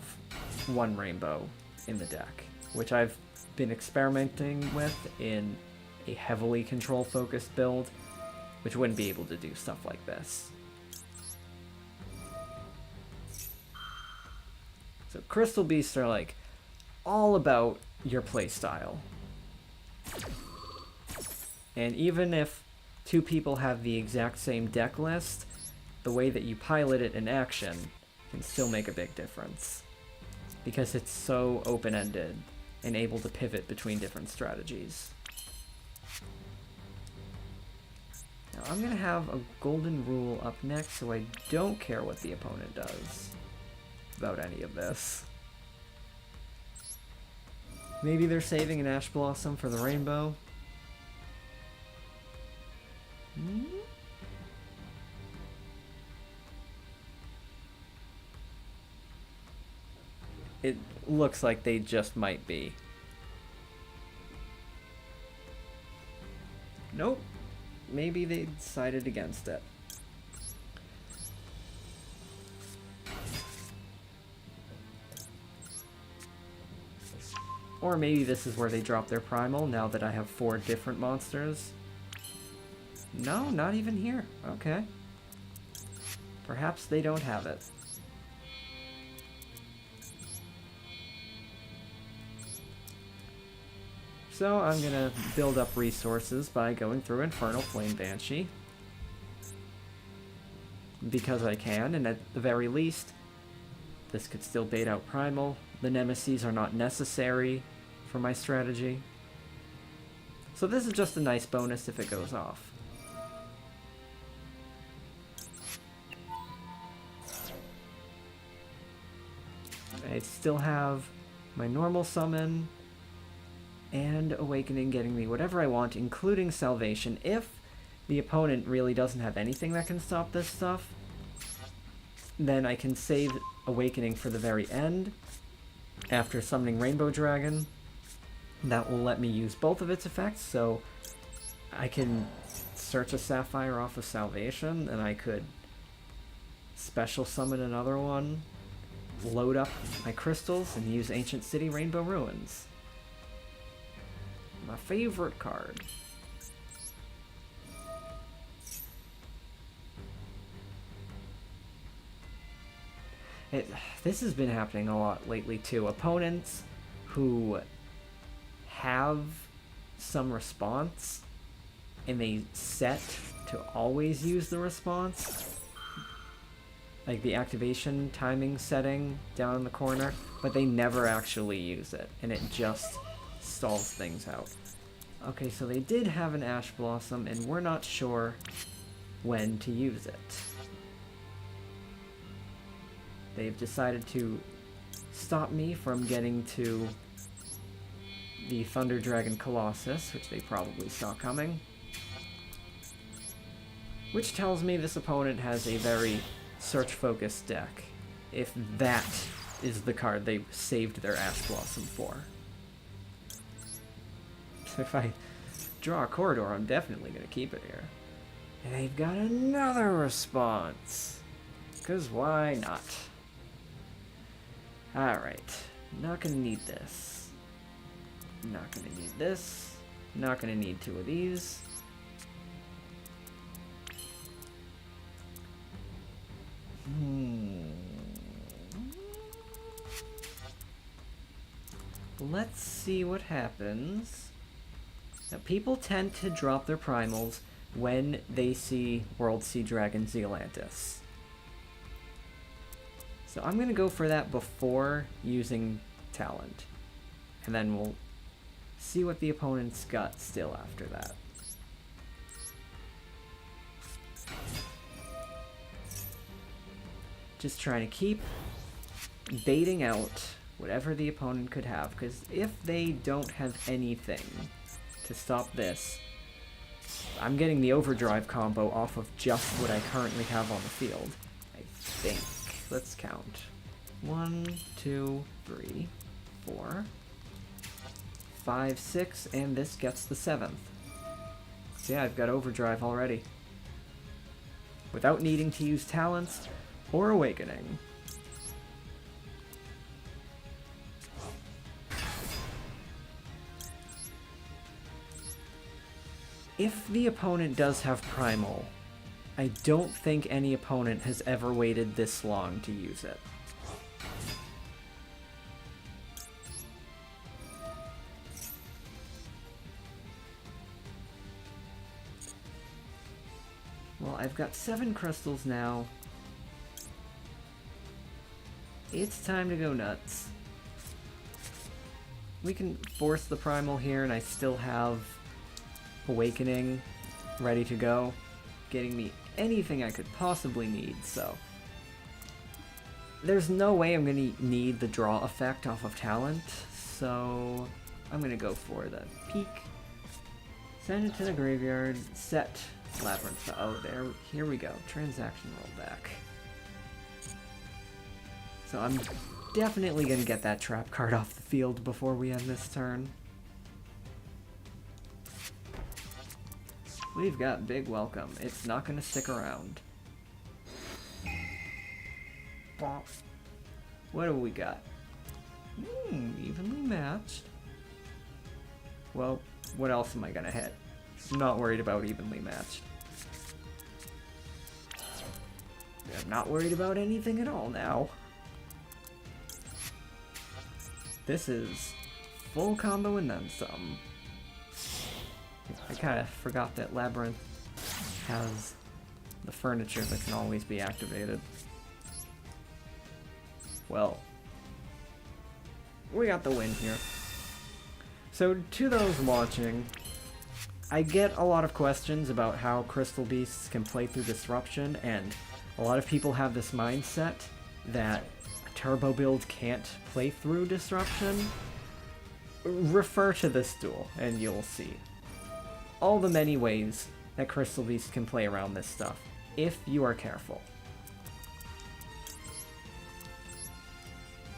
one Rainbow in the deck, which I've been experimenting with in a heavily control-focused build, which wouldn't be able to do stuff like this. So Crystal Beasts are like all about your playstyle. And even if two people have the exact same deck list, the way that you pilot it in action can still make a big difference, because it's so open-ended and able to pivot between different strategies. Now I'm going to have a Golden Rule up next, so I don't care what the opponent does about any of this. Maybe they're saving an Ash Blossom for the Rainbow. It looks like they just might be. Nope. Maybe they decided against it. Or maybe this is where they drop their Primal now that I have 4 different monsters. No, not even here. Okay. Perhaps they don't have it. So I'm gonna build up resources by going through Infernal Flame Banshee, because I can, and at the very least, this could still bait out Primal. The Nemesis are not necessary for my strategy. So this is just a nice bonus if it goes off. I still have my normal summon, and Awakening getting me whatever I want, including Salvation, if the opponent really doesn't have anything that can stop this stuff, then I can save Awakening for the very end, after summoning Rainbow Dragon. That will let me use both of its effects, so I can search a Sapphire off of Salvation, and I could special summon another one, load up my crystals, and use Ancient City Rainbow Ruins. My favorite card. This has been happening a lot lately too. Opponents who have some response and they set to always use the response, like the activation timing setting down in the corner, but they never actually use it, and it just stalls things out. Okay, so they did have an Ash Blossom, and we're not sure when to use it. They've decided to stop me from getting to the Thunder Dragon Colossus, which they probably saw coming. Which tells me this opponent has a very search-focused deck, if that is the card they saved their Ash Blossom for. So if I draw a Corridor, I'm definitely going to keep it here. And they've got another response, because why not? Alright, not gonna need this. Not gonna need this. Not gonna need two of these. Let's see what happens. Now, people tend to drop their primals when they see World Sea Dragon Zealantis. So I'm going to go for that before using Talent. And then we'll see what the opponent's got still after that. Just trying to keep baiting out whatever the opponent could have, because if they don't have anything to stop this, I'm getting the Overdrive combo off of just what I currently have on the field, I think. Let's count. 1, 2, 3, 4, 5, 6, and this gets the 7th. So yeah, I've got Overdrive already, without needing to use Talents or Awakening. If the opponent does have Primal, I don't think any opponent has ever waited this long to use it. Well, I've got 7 crystals now. It's time to go nuts. We can force the Primal here, and I still have Awakening ready to go, getting me anything I could possibly need, so there's no way I'm going to need the draw effect off of Talent, so I'm going to go for the Peak, send it to the graveyard, set Labyrinth. Oh, here we go, transaction rollback. So I'm definitely going to get that trap card off the field before we end this turn. We've got Big Welcome. It's not going to stick around. What do we got? Evenly matched. Well, what else am I going to hit? I'm not worried about evenly matched. I'm not worried about anything at all now. This is full combo and then some. I kind of forgot that Labyrinth has the furniture that can always be activated. Well, we got the win here. So to those watching, I get a lot of questions about how Crystal Beasts can play through Disruption, and a lot of people have this mindset that a turbo build can't play through Disruption. Refer to this duel and you'll see all the many ways that Crystal Beast can play around this stuff, if you are careful.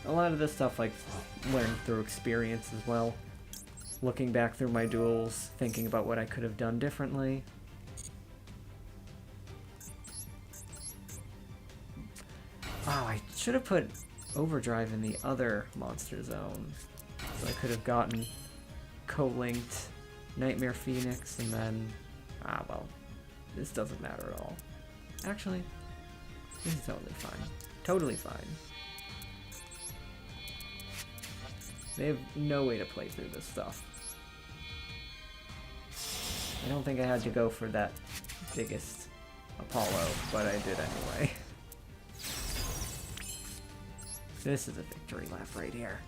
A lot of this stuff, like, learned through experience as well. Looking back through my duels, thinking about what I could have done differently. Wow, I should have put Overdrive in the other monster zone. So I could have gotten co-linked Nightmare Phoenix and then... Ah, well. This doesn't matter at all. Actually, this is totally fine. Totally fine. They have no way to play through this stuff. I don't think I had to go for that biggest Apollo, but I did anyway. This is a victory lap right here.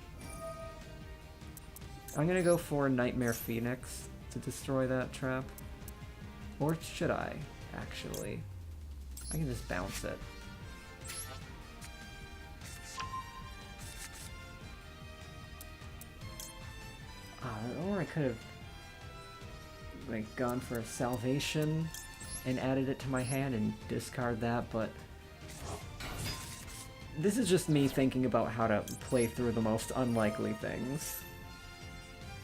I'm gonna go for Nightmare Phoenix to destroy that trap. Or should I, actually? I can just bounce it. Or I could have like gone for a Salvation and added it to my hand and discard that, but this is just me thinking about how to play through the most unlikely things.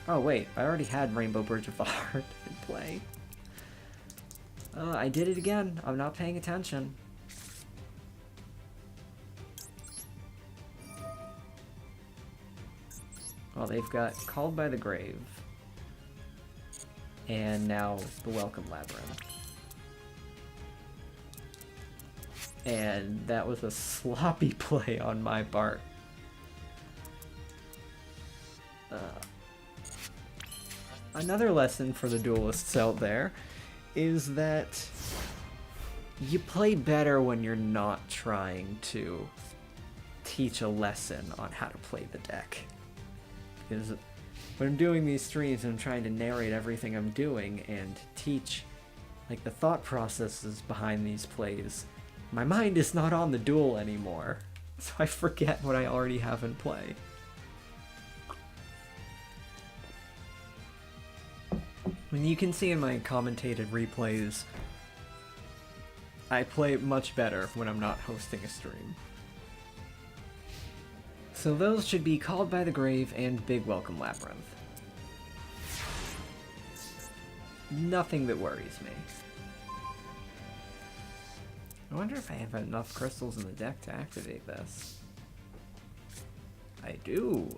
Oh wait, I already had Rainbow Bridge of the Heart in play. I did it again. I'm not paying attention. Well, they've got Called by the Grave. And now the Welcome Labyrinth. And that was a sloppy play on my part. Another lesson for the duelists out there is that you play better when you're not trying to teach a lesson on how to play the deck. Because when I'm doing these streams, I'm trying to narrate everything I'm doing and teach like the thought processes behind these plays. My mind is not on the duel anymore, so I forget what I already have in play. And you can see in my commentated replays, I play much better when I'm not hosting a stream. So those should be Called by the Grave and Big Welcome Labyrinth. Nothing that worries me. I wonder if I have enough crystals in the deck to activate this. I do.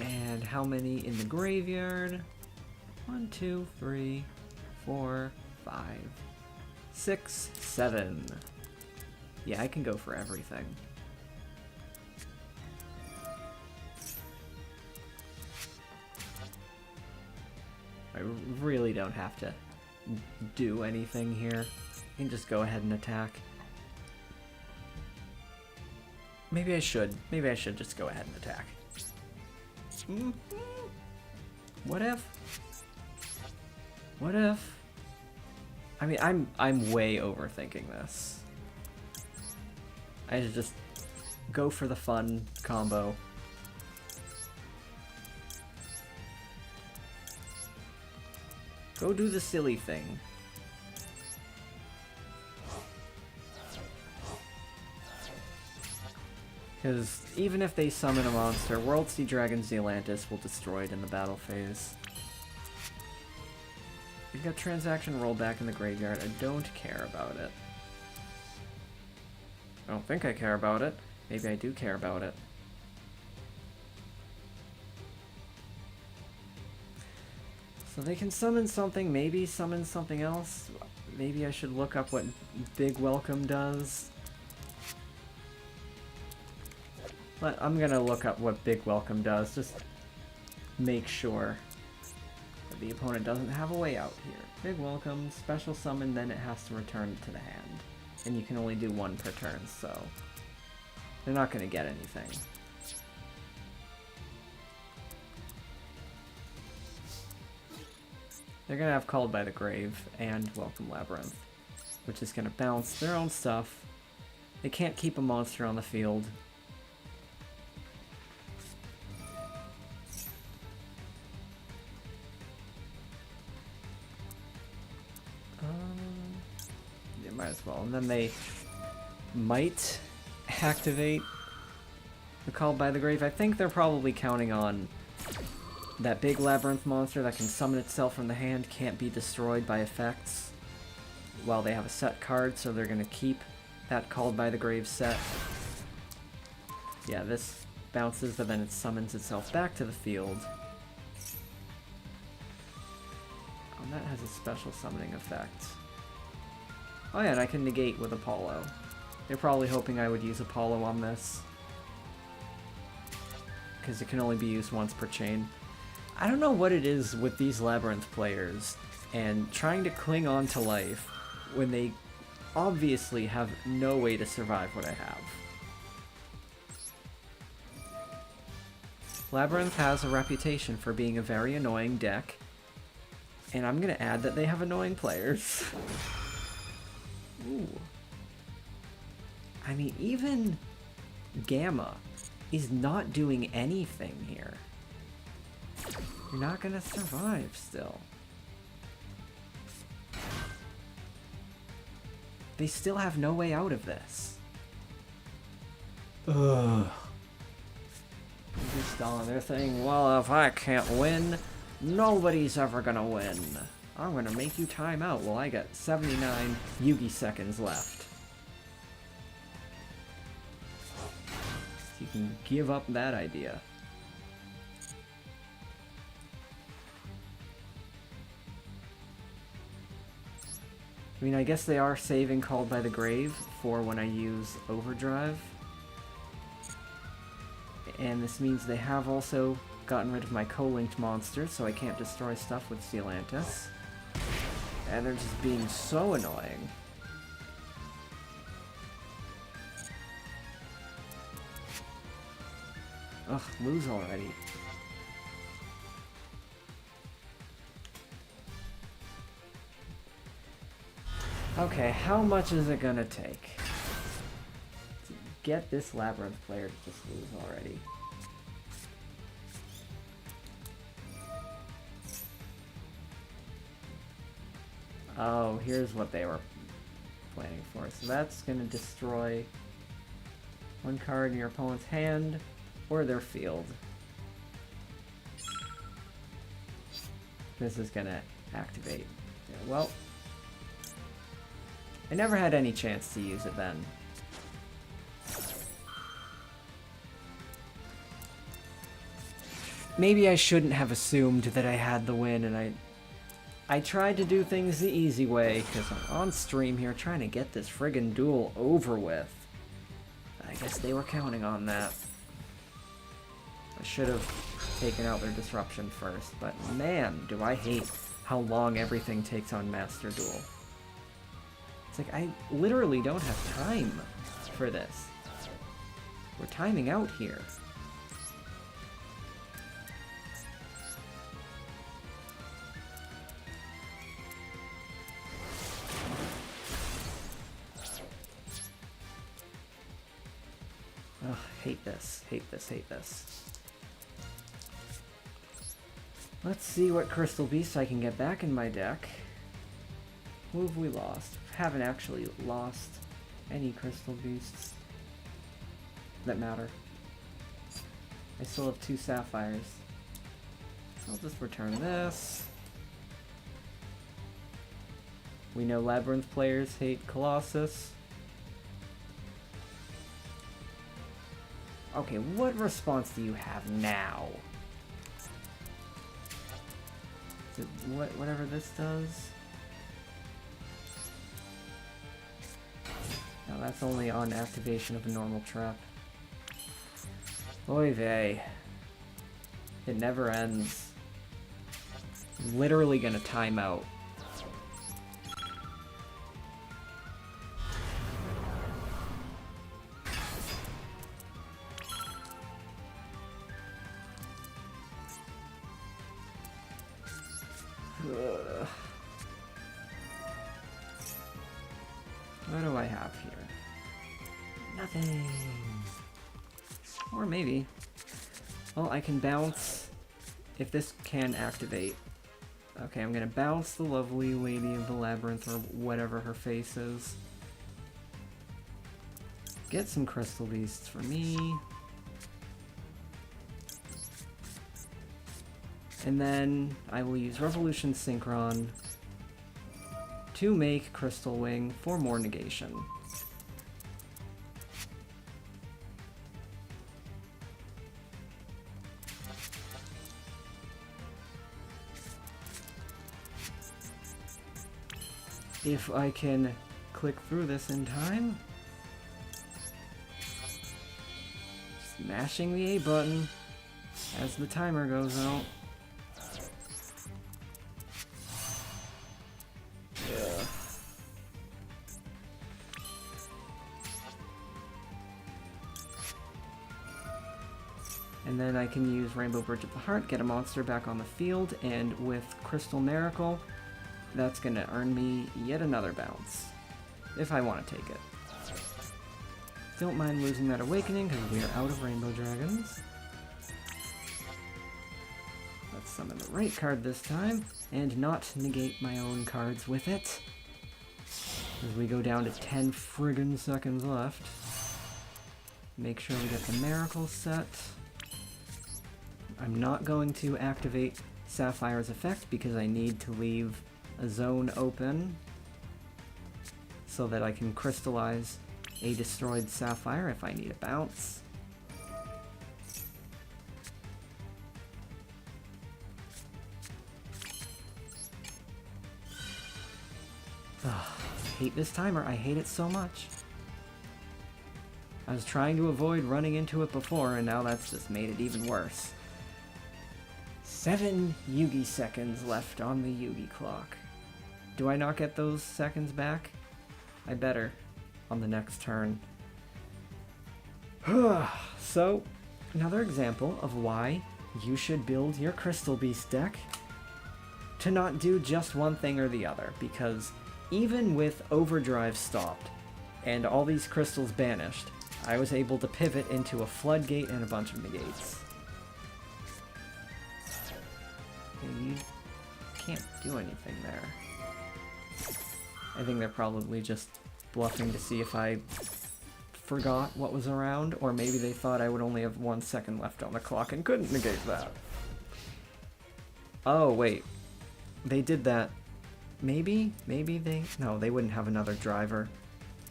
And how many in the graveyard? 1, 2, 3, 4, 5, 6, 7. Yeah, I can go for everything. I really don't have to do anything here. I can just go ahead and attack. Maybe I should. Maybe I should just go ahead and attack. What if? What if? I mean, I'm way overthinking this. I should just go for the fun combo. Go do the silly thing. Because even if they summon a monster, World Sea Dragon Zealantis will destroy it in the battle phase. You've got transaction rollback in the graveyard. I don't care about it. I don't think I care about it. Maybe I do care about it. So they can summon something, maybe summon something else. Maybe I should look up what Big Welcome does. But I'm gonna look up what Big Welcome does, just make sure that the opponent doesn't have a way out here. Big Welcome, special summon, then it has to return it to the hand. And you can only do one per turn, so they're not gonna get anything. They're gonna have Called by the Grave and Welcome Labyrinth, which is gonna bounce their own stuff. They can't keep a monster on the field. might as well. And then they might activate the Called by the Grave. I think they're probably counting on that big Labyrinth monster that can summon itself from the hand can't be destroyed by effects while they have a set card, so they're going to keep that Called by the Grave set. Yeah, this bounces, but then it summons itself back to the field. Oh, that has a special summoning effect. Oh yeah, and I can negate with Apollo. They're probably hoping I would use Apollo on this, because it can only be used once per chain. I don't know what it is with these Labyrinth players and trying to cling on to life when they obviously have no way to survive what I have. Labyrinth has a reputation for being a very annoying deck, and I'm gonna add that they have annoying players. Ooh. I mean, even Gamma is not doing anything here. You're not gonna survive still. They still have no way out of this. Ugh. Just on, they're saying, well, if I can't win, nobody's ever gonna win. I'm gonna make you time out. Well, I got 79 Yugi seconds left. So you can give up that idea. I mean, I guess they are saving Called by the Grave for when I use Overdrive. And this means they have also gotten rid of my co-linked monsters, so I can't destroy stuff with Steelantis. And they're just being so annoying. Ugh, lose already. Okay, how much is it gonna take to get this Labyrinth player to just lose already? Oh, here's what they were planning for. So that's gonna destroy one card in your opponent's hand or their field. This is gonna activate. Yeah, well, I never had any chance to use it then. Maybe I shouldn't have assumed that I had the win, and I tried to do things the easy way, because I'm on stream here trying to get this friggin' duel over with. I guess they were counting on that. I should have taken out their disruption first, but man, do I hate how long everything takes on Master Duel. It's like, I literally don't have time for this. We're timing out here. Ugh, hate this, hate this, hate this. Let's see what Crystal Beasts I can get back in my deck. Who have we lost? Haven't actually lost any Crystal Beasts that matter. I still have 2 Sapphires. I'll just return this. We know Labyrinth players hate Colossus. Okay, what response do you have now? Is it whatever this does? No, that's only on activation of a normal trap. Oy vey. It never ends. I'm literally gonna time out. Ugh. What do I have here? Nothing. Or maybe. Well, I can bounce if this can activate. Okay, I'm gonna bounce the lovely Lady of the Labyrinth, or whatever her face is. Get some Crystal Beasts for me. And then I will use Revolution Synchron to make Crystal Wing for more negation. If I can click through this in time. Just mashing the A button as the timer goes out. Yeah. And then I can use Rainbow Bridge of the Heart, get a monster back on the field, and with Crystal Miracle, that's going to earn me yet another bounce, if I want to take it. Don't mind losing that Awakening, because we are out of Rainbow Dragons. Let's summon the right card this time, and not negate my own cards with it. As we go down to 10 friggin' seconds left. Make sure we get the Miracle set. I'm not going to activate Sapphire's effect, because I need to leave a zone open so that I can crystallize a destroyed Sapphire if I need a bounce. Ugh, I hate this timer. I hate it so much. I was trying to avoid running into it before, and now that's just made it even worse. 7 Yugi seconds left on the Yugi clock. Do I not get those seconds back? I better on the next turn. So, another example of why you should build your Crystal Beast deck to not do just one thing or the other, because even with Overdrive stopped and all these crystals banished, I was able to pivot into a Floodgate and a bunch of negates. You can't do anything there. I think they're probably just bluffing to see if I forgot what was around, or maybe they thought I would only have 1 second left on the clock and couldn't negate that. Oh, wait. They did that. Maybe they... No, they wouldn't have another driver.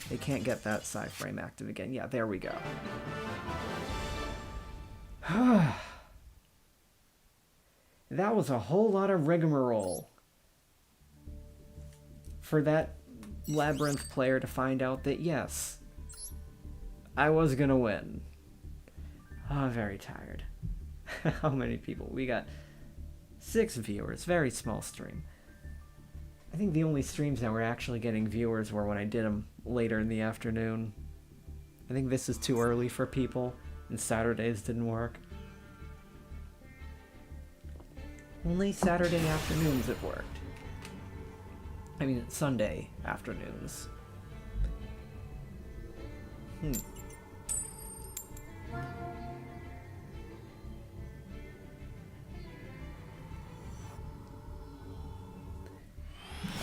They can't get that side frame active again. Yeah, there we go. That was a whole lot of rigmarole for that Labyrinth player to find out that, yes, I was gonna win. Oh, I'm very tired. How many people? We got 6 viewers. Very small stream. I think the only streams that were actually getting viewers were when I did them later in the afternoon. I think this is too early for people, and Saturdays didn't work. Only Saturday afternoons it worked. I mean, Sunday afternoons.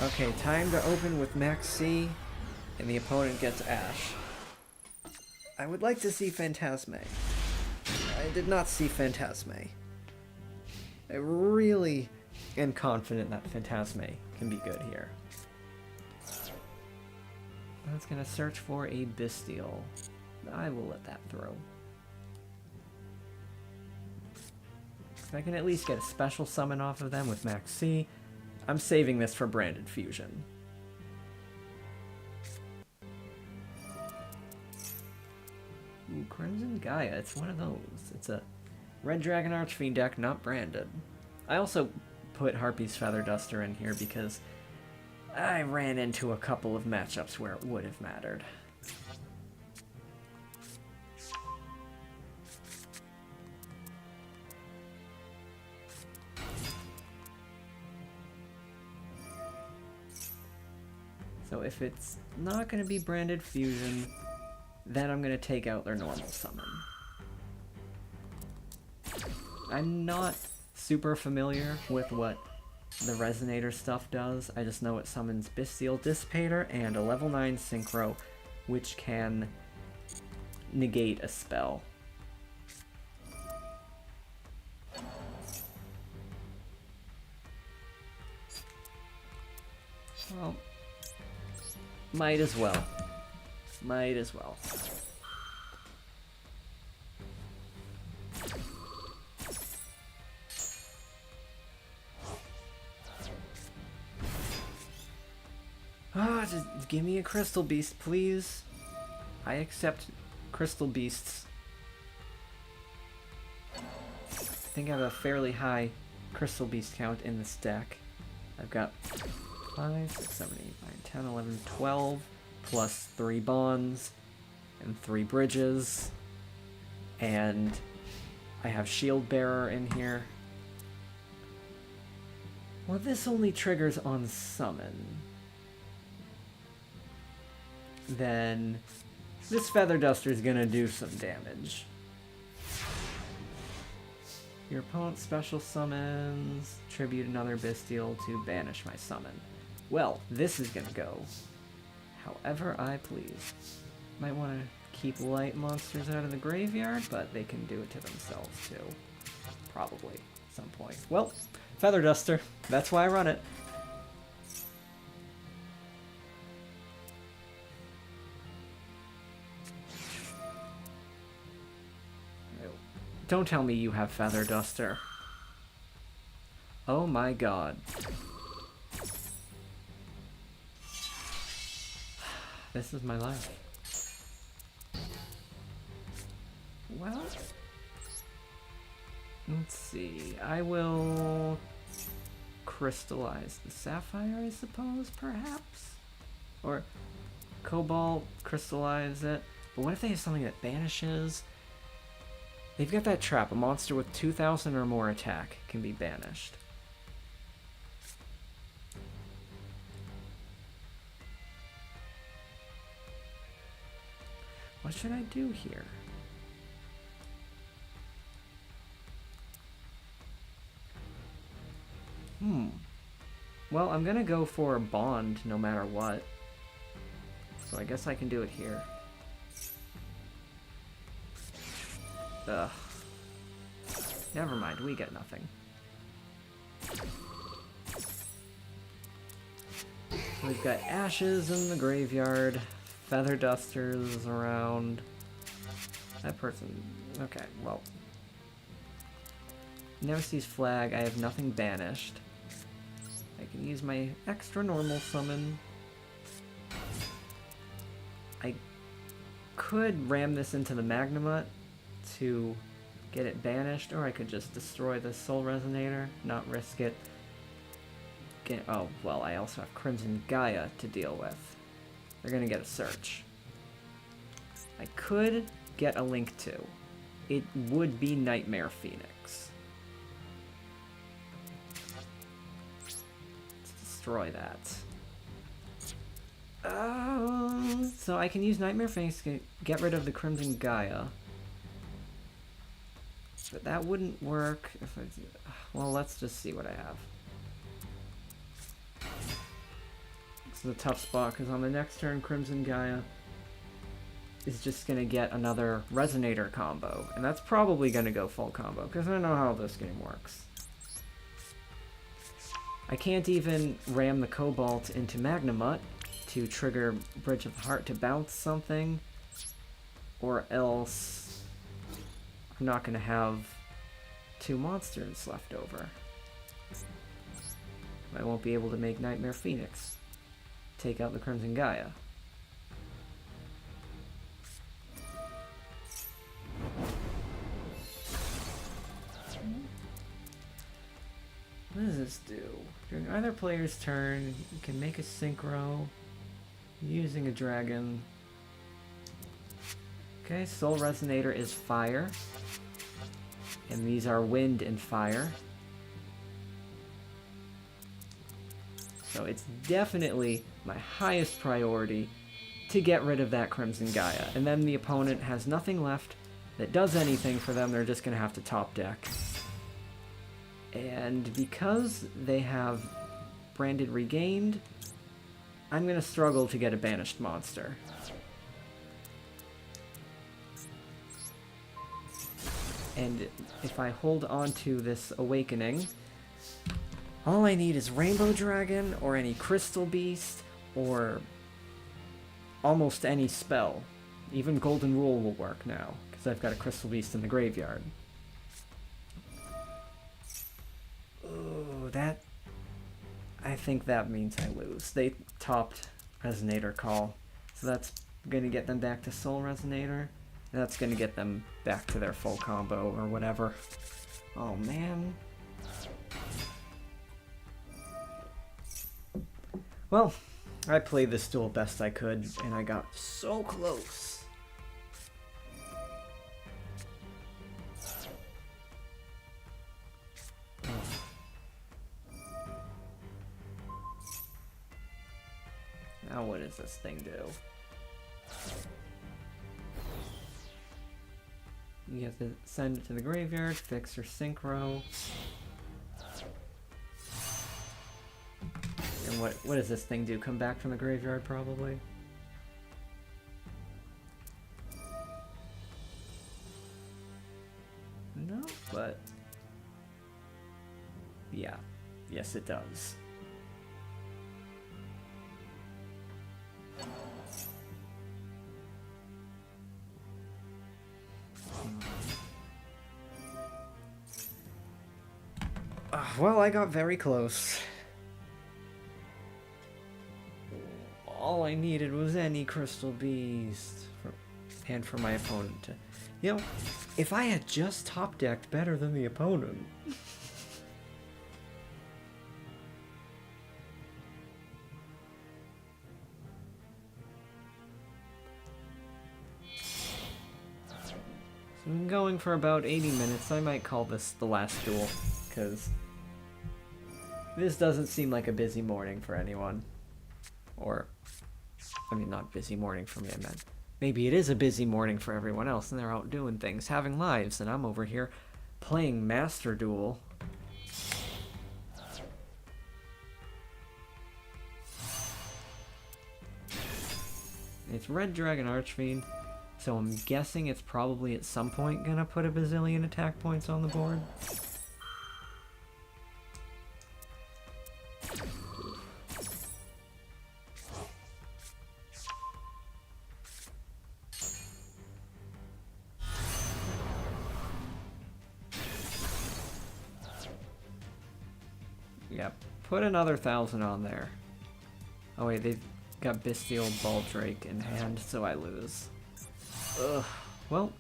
Okay, time to open with Max C, and the opponent gets Ash. I would like to see Phantasme. I did not see Phantasme. I really am confident that Phantasme can be good here. That's gonna search for a Bestial. I will let that throw. If I can at least get a special summon off of them with Max C, I'm saving this for Branded Fusion. Ooh, Crimson Gaia, it's one of those. It's a Red Dragon Archfiend deck, not branded. I also put Harpy's Feather Duster in here because I ran into a couple of matchups where it would have mattered. So if it's not going to be Branded Fusion, then I'm going to take out their normal summon. I'm not super familiar with what the Resonator stuff does. I just know it summons Bestial Dissipator and a level 9 Synchro, which can negate a spell. Well, might as well. Might as well. Ah, just give me a Crystal Beast, please. I accept Crystal Beasts. I think I have a fairly high Crystal Beast count in this deck. I've got 5, 6, 7, 8, 9, 10, 11, 12, plus 3 bonds, and 3 bridges, and I have Shield Bearer in here. Well, this only triggers on summon. Then this Feather Duster is gonna do some damage. Your opponent special summons, tribute another Bestial to banish my summon. Well, this is gonna go however I please. Might want to keep light monsters out of the graveyard, but they can do it to themselves too. Probably, at some point. Well, Feather Duster, that's why I run it. Don't tell me you have Feather Duster. Oh my god. This is my life. Well, let's see. I will crystallize the Sapphire, I suppose, perhaps? Or Cobalt, crystallize it. But what if they have something that banishes? They've got that trap. A monster with 2,000 or more attack can be banished. What should I do here? Well, I'm gonna go for a bond no matter what. So I guess I can do it here. Ugh. Never mind, we get nothing. We've got Ashes in the graveyard, Feather Dusters around. That person... Okay, well. Nemesis Flag, I have nothing banished. I can use my extra normal summon. I could ram this into the Magnamut to get it banished, or I could just destroy the Soul Resonator, not risk it. Oh, well, I also have Crimson Gaia to deal with. They're gonna get a search. I could get a Link 2. It would be Nightmare Phoenix. Let's destroy that. So I can use Nightmare Phoenix to get rid of the Crimson Gaia. But that wouldn't work if I do... Well, let's just see what I have. This is a tough spot, because on the next turn, Crimson Gaia is just going to get another Resonator combo. And that's probably going to go full combo, because I don't know how this game works. I can't even ram the Cobalt into Magnamut to trigger Bridge of the Heart to bounce something, or else I'm not going to have 2 monsters left over. I won't be able to make Nightmare Phoenix take out the Crimson Gaia. What does this do? During either player's turn, you can make a synchro using a dragon. Okay, Soul Resonator is fire. And these are wind and fire. So it's definitely my highest priority to get rid of that Crimson Gaia. And then the opponent has nothing left that does anything for them. They're just going to have to top deck. And because they have Branded Regained, I'm going to struggle to get a banished monster. And if I hold on to this Awakening, all I need is Rainbow Dragon or any Crystal Beast or almost any spell. Even Golden Rule will work now, because I've got a Crystal Beast in the graveyard. Ooh, that... I think that means I lose. They topped Resonator Call, so that's going to get them back to Soul Resonator. That's going to get them back to their full combo or whatever. Oh, man. Well, I played this duel best I could, and I got so close. Now what does this thing do? You have to send it to the graveyard, fix your synchro. And what does this thing do? Come back from the graveyard, probably? No, but... yeah. Yes, it does. Well, I got very close. All I needed was any Crystal Beast. And for my opponent to... You know, if I had just top-decked better than the opponent... So I'm going for about 80 minutes. I might call this the last duel, because this doesn't seem like a busy morning for anyone. Or, I mean, not busy morning for me, I meant. Maybe it is a busy morning for everyone else, and they're out doing things, having lives, and I'm over here playing Master Duel. It's Red Dragon Archfiend, so I'm guessing it's probably at some point gonna put a bazillion attack points on the board. Yep, put another 1,000 on there. Oh wait, they've got Bestial Baldrake in hand, so I lose. Ugh, well,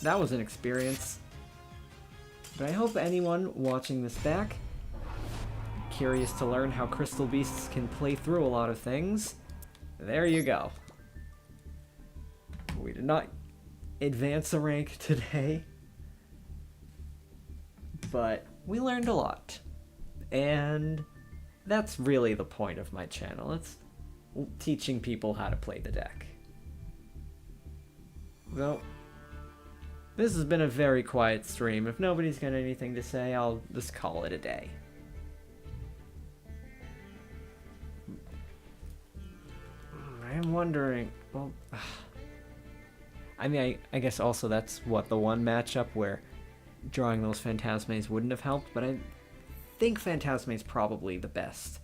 that was an experience. But I hope anyone watching this back, curious to learn how Crystal Beasts can play through a lot of things, there you go. We did not advance a rank today, but we learned a lot. And that's really the point of my channel. It's teaching people how to play the deck. Well, this has been a very quiet stream. If nobody's got anything to say, I'll just call it a day. I'm wondering, well, I mean, I guess also that's what, the one matchup where drawing those Phantasmes wouldn't have helped, but I think Phantasme is probably the best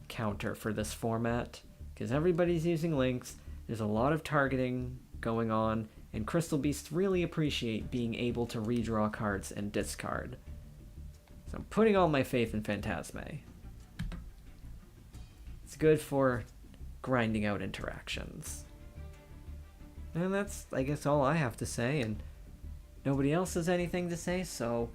counter for this format, because everybody's using links, there's a lot of targeting going on, and Crystal Beasts really appreciate being able to redraw cards and discard. So I'm putting all my faith in Phantasme. It's good for grinding out interactions. And that's, I guess, all I have to say, and nobody else has anything to say, so